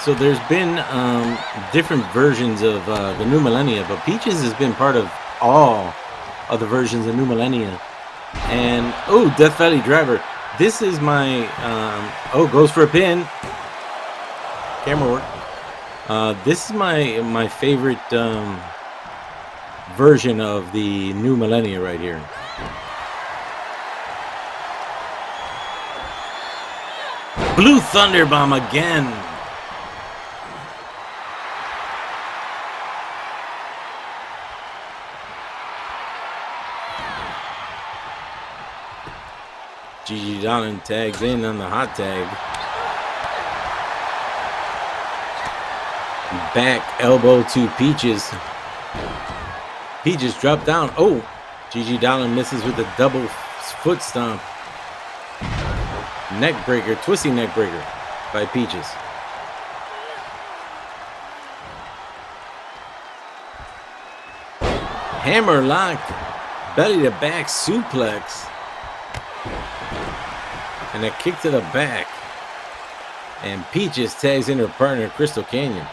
[SPEAKER 1] So there's been different versions of the new Millennia, but Peaches has been part of all of the versions of new Millennia. And oh, Death Valley Driver. This is my goes for a pin. Camera work. This is my favorite version of the new Millennia right here. Blue Thunder Bomb again. Gigi Dolan tags in on the hot tag. Back elbow to Peaches. Peaches dropped down. Oh, Gigi Dolan misses with a double foot stomp. Neck breaker, twisty neck breaker by Peaches. Hammer lock, belly to back suplex. And a kick to the back. And Peaches tags in her partner, Crystal Canyon.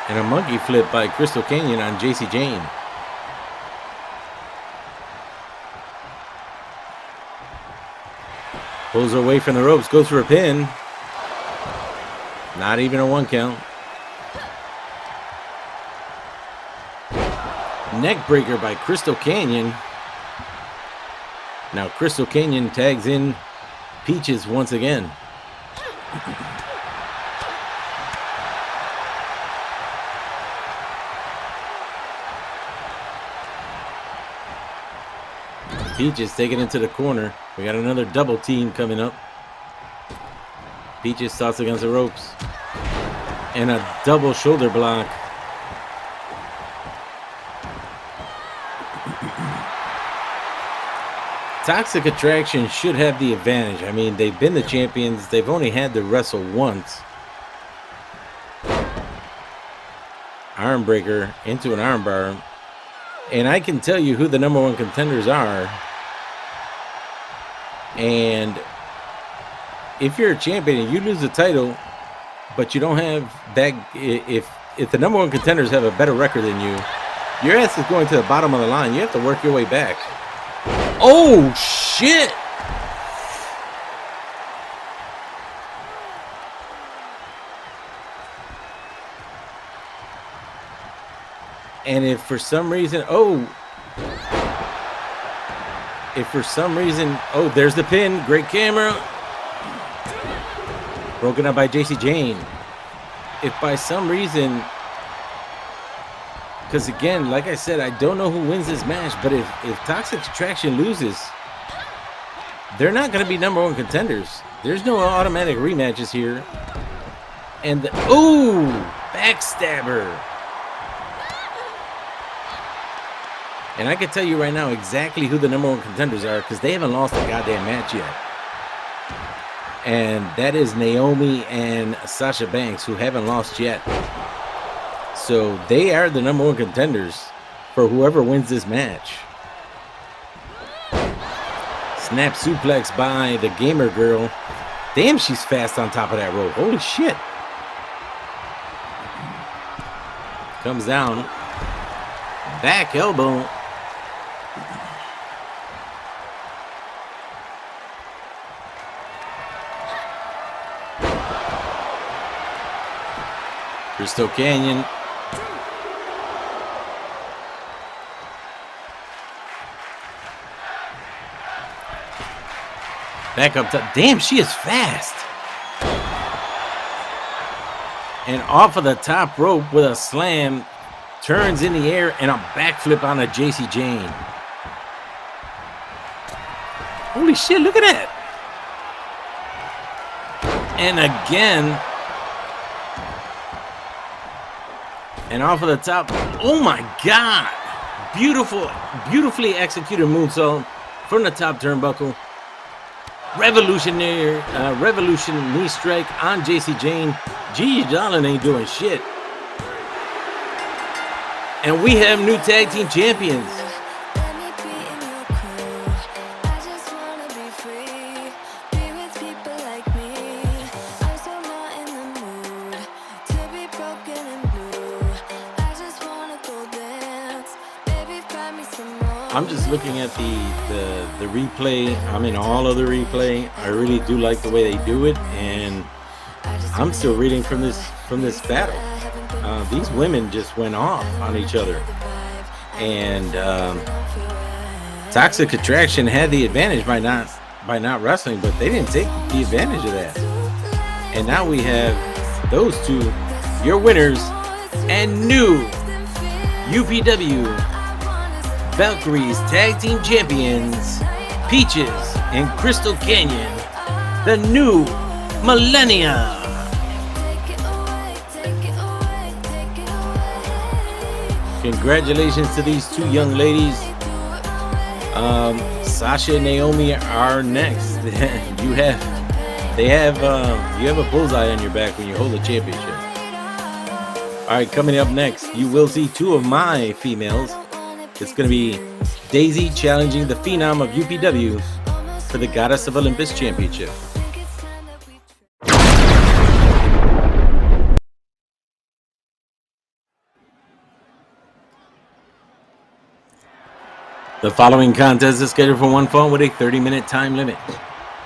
[SPEAKER 1] And a monkey flip by Crystal Canyon on JC Jane. Pulls her away from the ropes, goes for a pin. Not even a 1 count. Neck breaker by Crystal Canyon. Now Crystal Canyon tags in Peaches once again. Peaches taking it to the corner. We got another double team coming up. Peaches starts against the ropes. And a double shoulder block. Toxic Attraction should have the advantage. I mean, they've been the champions. They've only had to wrestle once. Arm breaker into an arm bar. And I can tell you who the number 1 contenders are. And if you're a champion and you lose the title, but you don't have that, if the number 1 contenders have a better record than you, your ass is going to the bottom of the line. You have to work your way back. Oh, shit. And if for some reason, there's the pin. Great camera. Broken up by JC Jane. If by some reason, because again, like I said, I don't know who wins this match, but if Toxic Attraction loses, they're not going to be number 1 contenders. There's no automatic rematches here. And backstabber. And I can tell you right now exactly who the number 1 contenders are because they haven't lost a goddamn match yet. And that is Naomi and Sasha Banks, who haven't lost yet. So they are the number 1 contenders for whoever wins this match. Snap suplex by the Gamer Girl. Damn, she's fast on top of that rope. Holy shit. Comes down. Back elbow. Crystal Canyon. Back up top. Damn, she is fast. And off of the top rope with a slam. Turns in the air and a backflip on a JC Jane. Holy shit, look at that. And again. And off of the top. Oh my God. Beautifully executed moonsault from the top turnbuckle. Revolution knee strike on JC Jane. Gigi Dolan ain't doing shit. And we have new tag team champions. I'm just looking at the replay. I'm in all of the replay. I really do like the way they do it, and I'm still reading from this battle. These women just went off on each other, and Toxic Attraction had the advantage by not wrestling, but they didn't take the advantage of that. And now we have those two, your winners and new UPW Valkyries Tag Team Champions, Peaches and Crystal Canyon, the new Millennia. Congratulations to these two young ladies. Sasha and Naomi are next. You have a bullseye on your back when you hold a championship. All right, coming up next, you will see two of my females. It's going to be Daisy challenging the Phenom of UPW for the Goddess of Olympus Championship. The following contest is scheduled for one fall with a 30-minute time limit,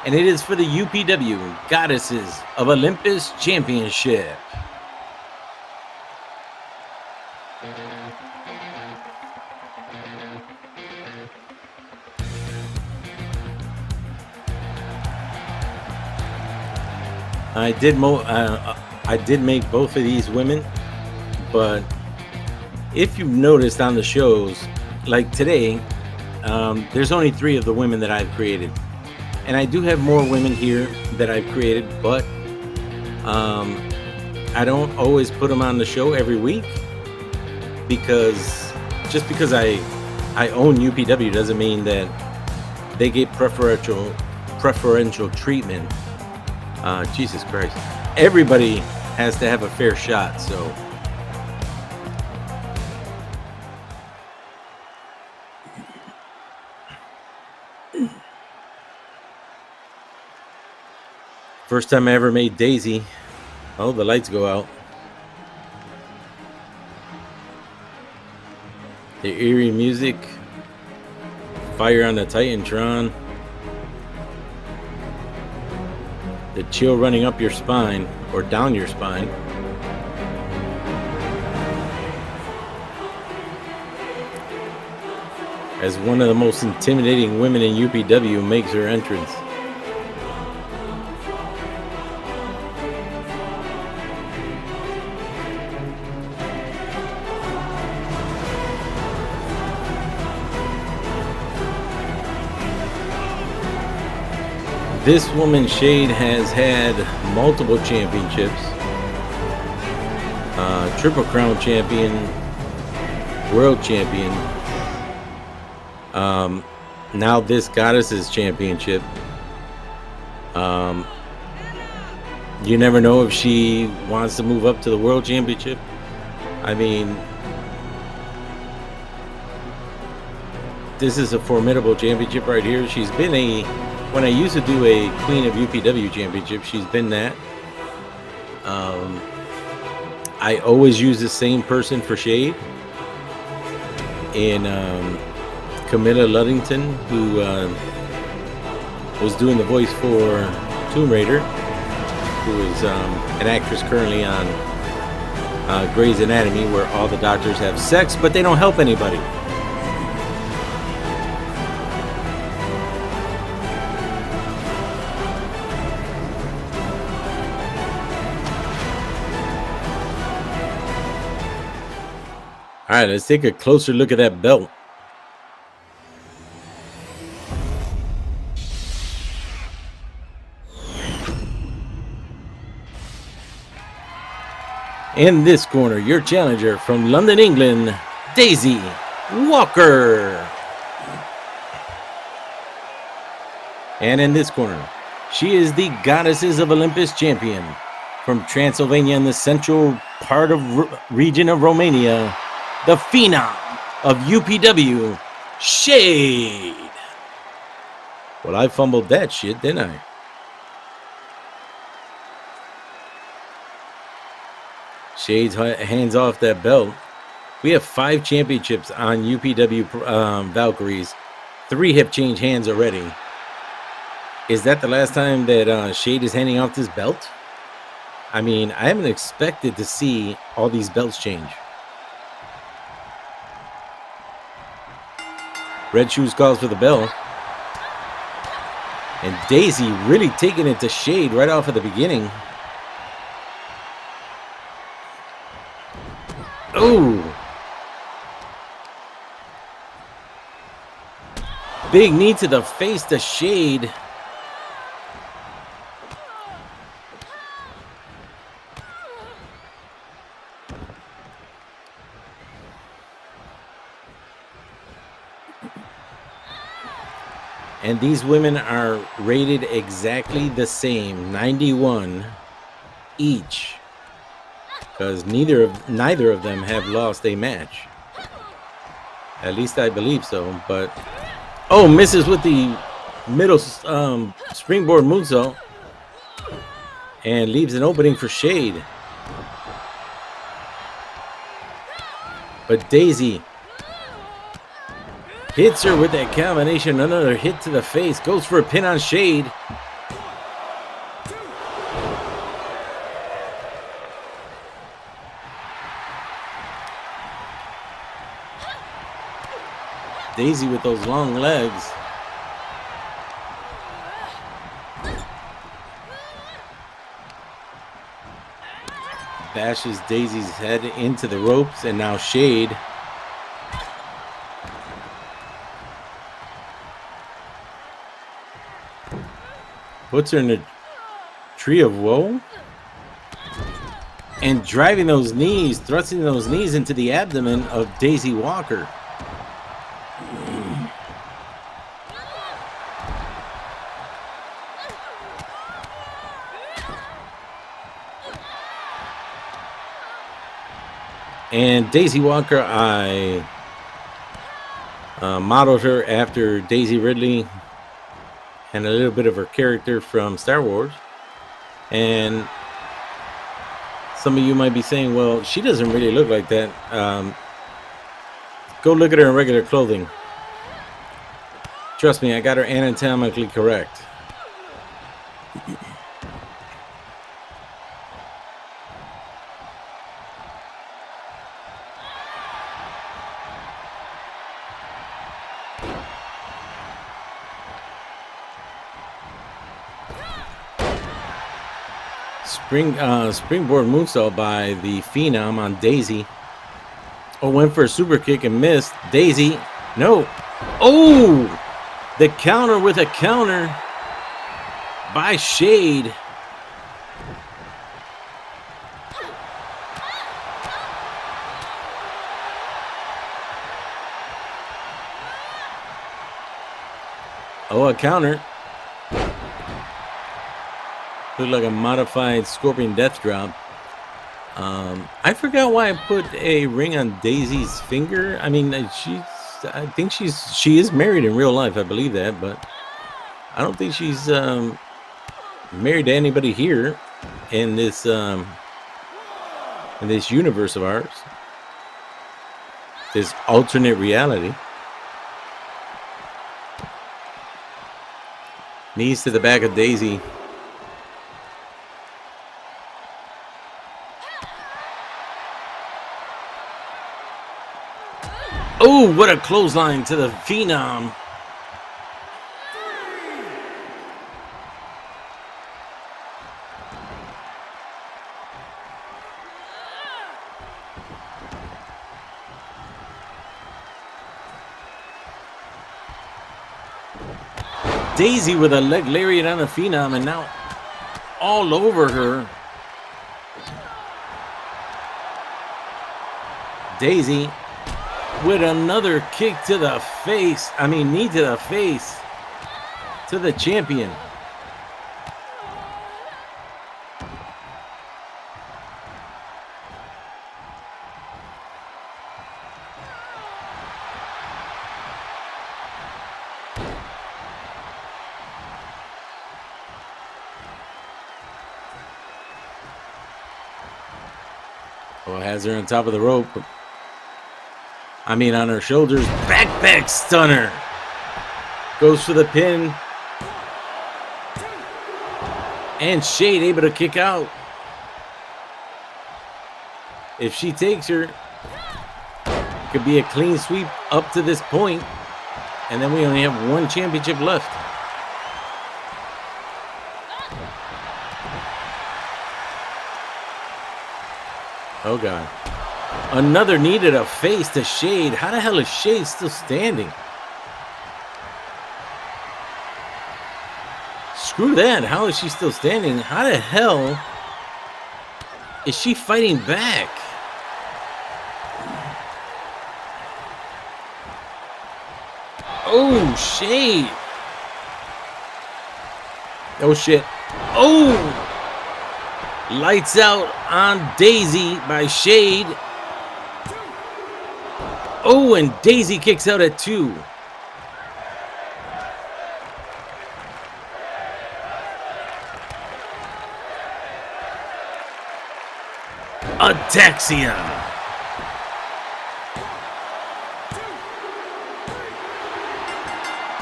[SPEAKER 1] and it is for the UPW Goddesses of Olympus Championship. I did make both of these women, but if you've noticed on the shows, like today, there's only 3 of the women that I've created, and I do have more women here that I've created, but I don't always put them on the show every week, because just because I own UPW doesn't mean that they get preferential treatment. Jesus Christ. Everybody has to have a fair shot, so. First time I ever made Daisy. Oh, the lights go out. The eerie music. Fire on the Titantron. The chill running up your spine or down your spine. As one of the most intimidating women in UPW makes her entrance. This woman, Jade, has had multiple championships. Triple Crown champion, world champion. Now this Goddesses championship. You never know if she wants to move up to the world championship. I mean, this is a formidable championship right here. She's been when I used to do a Queen of UPW championship, she's been that. I always use the same person for Jade in Kamille Luddington, who was doing the voice for Tomb Raider, who is an actress currently on Grey's Anatomy, where all the doctors have sex, but they don't help anybody. All right, let's take a closer look at that belt. In this corner, your challenger from London, England, Daisy Walker. And in this corner, she is the Goddesses of Olympus champion from Transylvania in the central part of region of Romania, the Phenom of UPW, Jade. Well, I fumbled that shit, didn't I? Jade's hands off that belt. We have 5 championships on UPW Valkyries. 3 have changed hands already. Is that the last time that Jade is handing off this belt? I mean, I haven't expected to see all these belts change. Red Shoes calls for the bell. And Daisy really taking it to Jade right off at the beginning. Oh! Big knee to the face to Jade. And these women are rated exactly the same, 91 each. Because neither of them have lost a match. At least I believe so. But oh, misses with the middle springboard moonsault, and leaves an opening for Jade. But Daisy hits her with that combination. Another hit to the face. Goes for a pin on Jade. Daisy with those long legs. Bashes Daisy's head into the ropes, and now Jade puts her in a tree of woe. And driving those knees, thrusting those knees into the abdomen of Daisy Walker. And Daisy Walker, I modeled her after Daisy Ridley and a little bit of her character from Star Wars. And some of you might be saying, well, she doesn't really look like that. Go look at her in regular clothing. Trust me, I got her anatomically correct. Springboard moonsault by the Phenom on Daisy. Oh, went for a super kick and missed. Daisy, no. Oh, the counter with a counter by Jade. Oh, a counter. Looked like a modified Scorpion Death Drop. I forgot why I put a ring on Daisy's finger. I mean, I think she is married in real life. I believe that, but I don't think she's married to anybody here in this universe of ours, this alternate reality. Knees to the back of Daisy. Oh, what a clothesline to the Phenom. Daisy with a leg lariat on the Phenom, and now all over her. Daisy with another kick to the face. I mean, knee to the face to the champion. Well, has her on top of the rope. I mean, on her shoulders. Back stunner. Goes for the pin. And Jade able to kick out. If she takes her, it could be a clean sweep up to this point. And then we only have one championship left. Oh, God. Another needed a face to Jade. How the hell is Jade still standing? Screw that. How is she still standing? How the hell is she fighting back? Oh, Jade. Oh, shit. Oh! Lights out on Daisy by Jade. Oh, and Daisy kicks out at 2. Ataxia.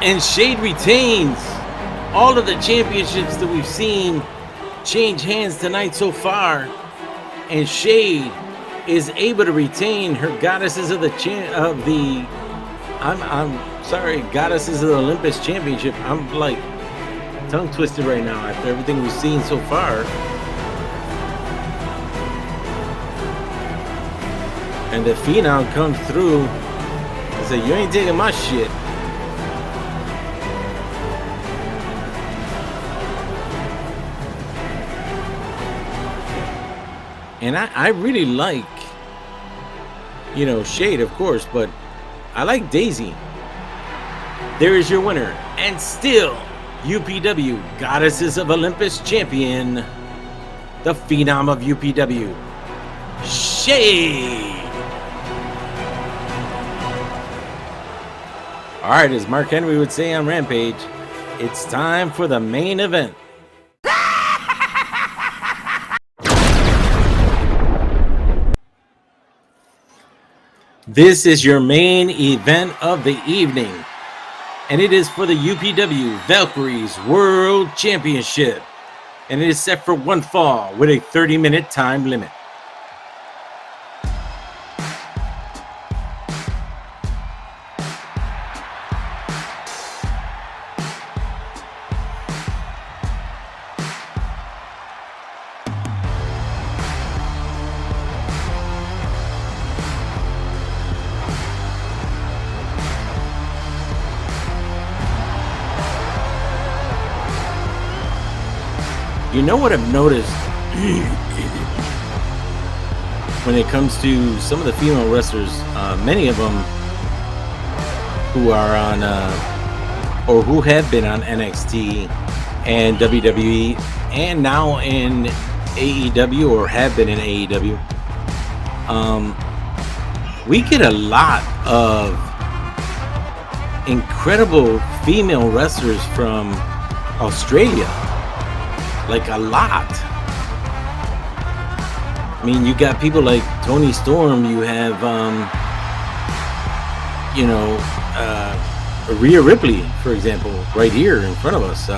[SPEAKER 1] And Jade retains all of the championships that we've seen change hands tonight so far. And Jade is able to retain her Goddesses of the Goddesses of the Olympus Championship. I'm like tongue twisted right now after everything we've seen so far. And the Phenom comes through and says, "You ain't taking my shit." And I really like, you know, Jade, of course, but I like Daisy. There is your winner, and still UPW Goddesses of Olympus champion, the Phenom of UPW, Jade. All right, as Mark Henry would say on Rampage, it's time for the main event. This is your main event of the evening, and it is for the UPW Valkyries World Championship, and it is set for one fall with a 30-minute time limit. You know what I've noticed when it comes to some of the female wrestlers, many of them who are on or who have been on NXT and WWE and now in AEW or have been in AEW, we get a lot of incredible female wrestlers from Australia. Like a lot. I mean, you got people like Toni Storm. You have, Rhea Ripley, for example, right here in front of us.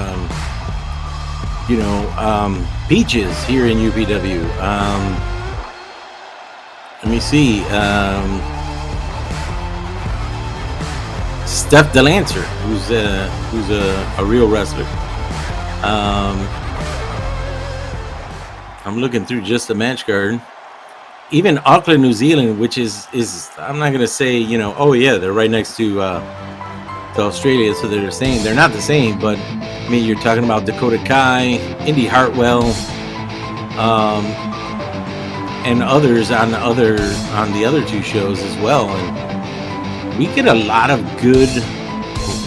[SPEAKER 1] Peaches here in UPW. Let me see. Steph de Lander, who's a real wrestler. I'm looking through just the match card. Even Auckland, New Zealand, which is I'm not gonna say, oh yeah, they're right next to Australia, so they're the same. They're not the same, but I mean, you're talking about Dakota Kai, Indy Hartwell, and others on the other two shows as well. And we get a lot of good,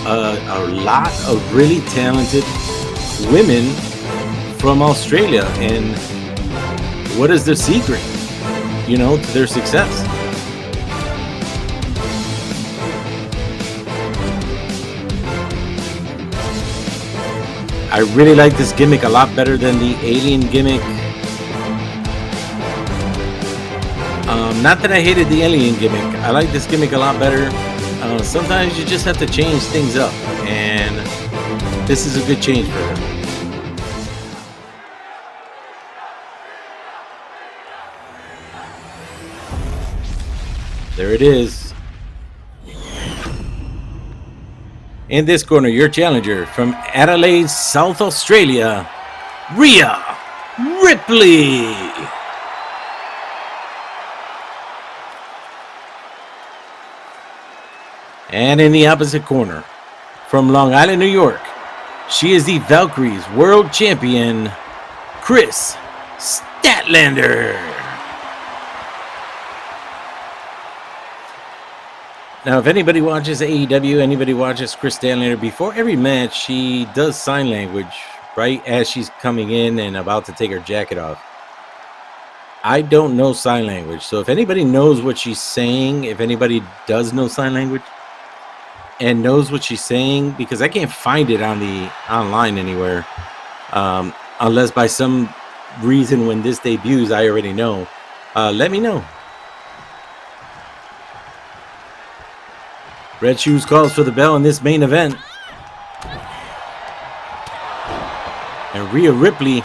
[SPEAKER 1] a lot of really talented women from Australia. And what is the secret, to their success? I really like this gimmick a lot better than the alien gimmick. Not that I hated the alien gimmick. I like this gimmick a lot better. Sometimes you just have to change things up, and this is a good change for her. There it is. In this corner, your challenger from Adelaide, South Australia, Rhea Ripley. And in the opposite corner, from Long Island, New York, she is the Valkyries World Champion, Kris Statlander. Now, if anybody watches AEW, anybody watches Kris Statlander, before every match, she does sign language, right, as she's coming in and about to take her jacket off. I don't know sign language, so if anybody knows what she's saying, if anybody does know sign language and knows what she's saying, because I can't find it on the online anywhere, unless by some reason when this debuts, I already know. Let me know. Red Shoes calls for the bell in this main event. And Rhea Ripley's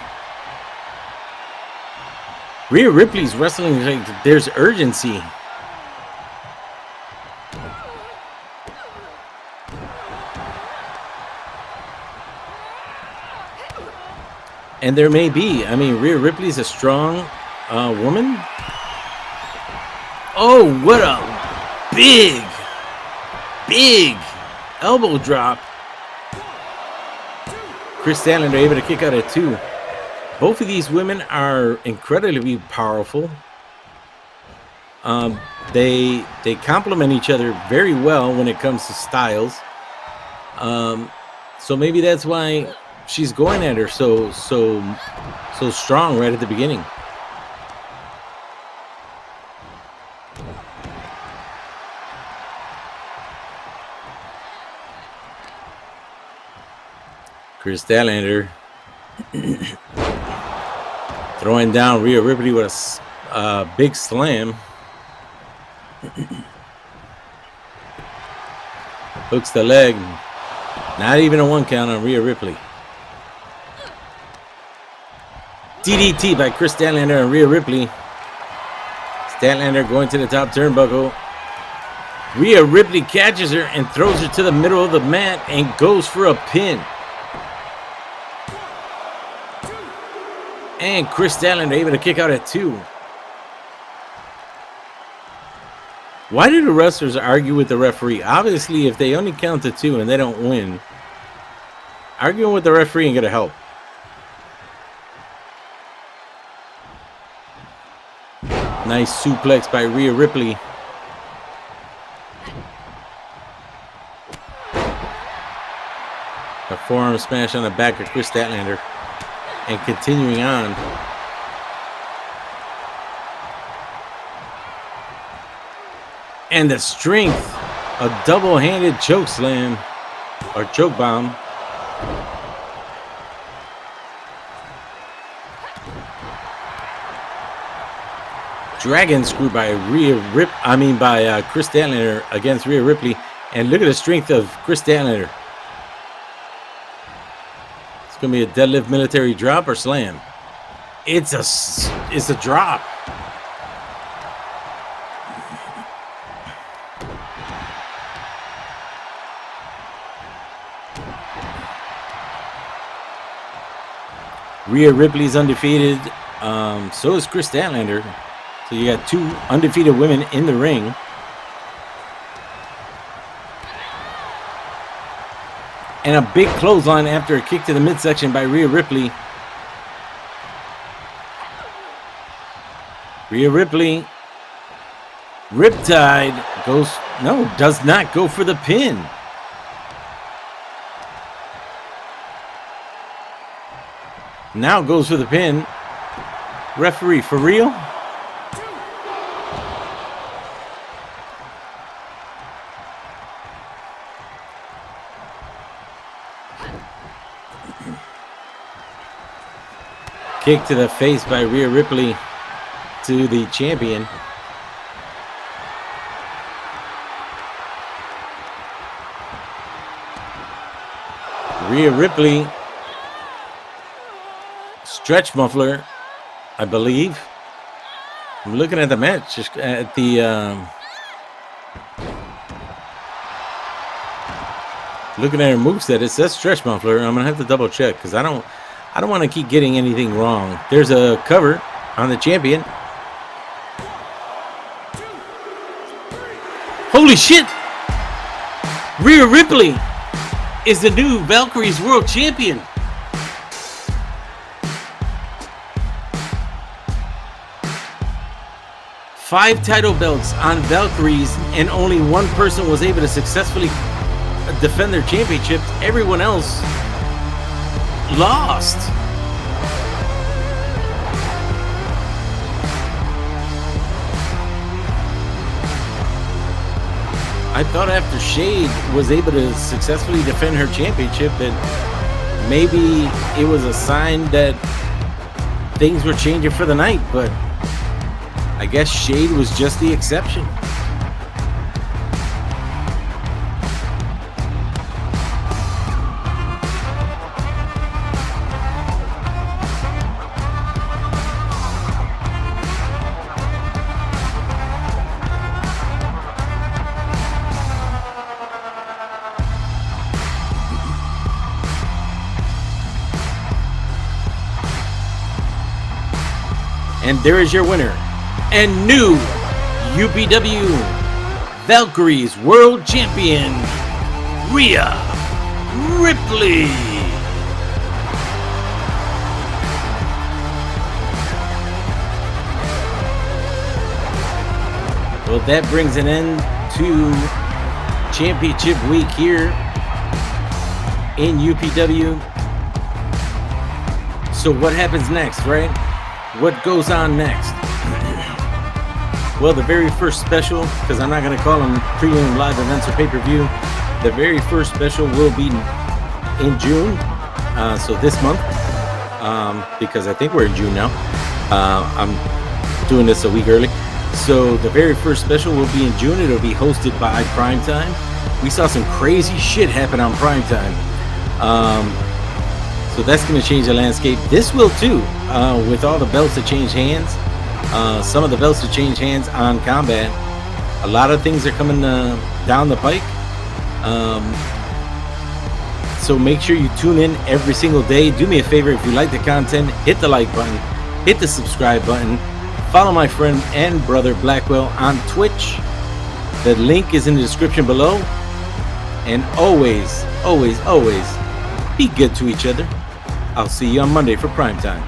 [SPEAKER 1] wrestling, like there's urgency. And there may be. I mean, Rhea Ripley's a strong woman. Oh, what a big elbow drop. Kris Statlander able to kick out at 2. Both of these women are incredibly powerful. They complement each other very well when it comes to styles. So maybe that's why she's going at her so strong right at the beginning. Kris Statlander throwing down Rhea Ripley with a big slam. Hooks the leg. Not even a 1 count on Rhea Ripley. DDT by Kris Statlander and Rhea Ripley. Statlander going to the top turnbuckle. Rhea Ripley catches her and throws her to the middle of the mat and goes for a pin. And Kris Statlander able to kick out at 2. Why do the wrestlers argue with the referee? Obviously, if they only count to 2 and they don't win, arguing with the referee ain't going to help. Nice suplex by Rhea Ripley. A forearm smash on the back of Kris Statlander. And continuing on. And the strength, a double-handed choke slam or choke bomb. Dragon screw by Kris Statlander against Rhea Ripley. And look at the strength of Kris Statlander. Gonna be a deadlift military drop or slam. It's a drop. Rhea Ripley's undefeated. So is Kris Statlander. So you got 2 undefeated women in the ring. And a big clothesline after a kick to the midsection by Rhea Ripley. Rhea Ripley. Riptide does not go for the pin. Now goes for the pin. Referee, for real? Kick to the face by Rhea Ripley to the champion. Rhea Ripley. Stretch muffler, I believe. I'm looking at the match, just at the looking at her moveset. It says stretch muffler. I'm gonna have to double check because I don't want to keep getting anything wrong. There's a cover on the champion. Holy shit! Rhea Ripley is the new Valkyries World Champion. Five title belts on Valkyries, and only one person was able to successfully defend their championships. Everyone else lost. I thought after Jade was able to successfully defend her championship that maybe it was a sign that things were changing for the night, but I guess Jade was just the exception. And there is your winner and new UPW Valkyries World Champion, Rhea Ripley. Well, that brings an end to Championship Week here in UPW. So what happens next, right? What goes on next? Well, the very first special, because I'm not going to call them premium live events or pay-per-view, the very first special will be in June, so this month, because I think we're in June now. I'm doing this a week early. So the very first special will be in June. It'll be hosted by Primetime. We saw some crazy shit happen on Primetime. So that's going to change the landscape. This will too, with all the belts that change hands. Some of the belts that change hands on Combat. A lot of things are coming down the pike. So make sure you tune in every single day. Do me a favor, if you like the content, hit the like button, hit the subscribe button. Follow my friend and brother Blackwell on Twitch. The link is in the description below. And always, always, always be good to each other. I'll see you on Monday for Primetime.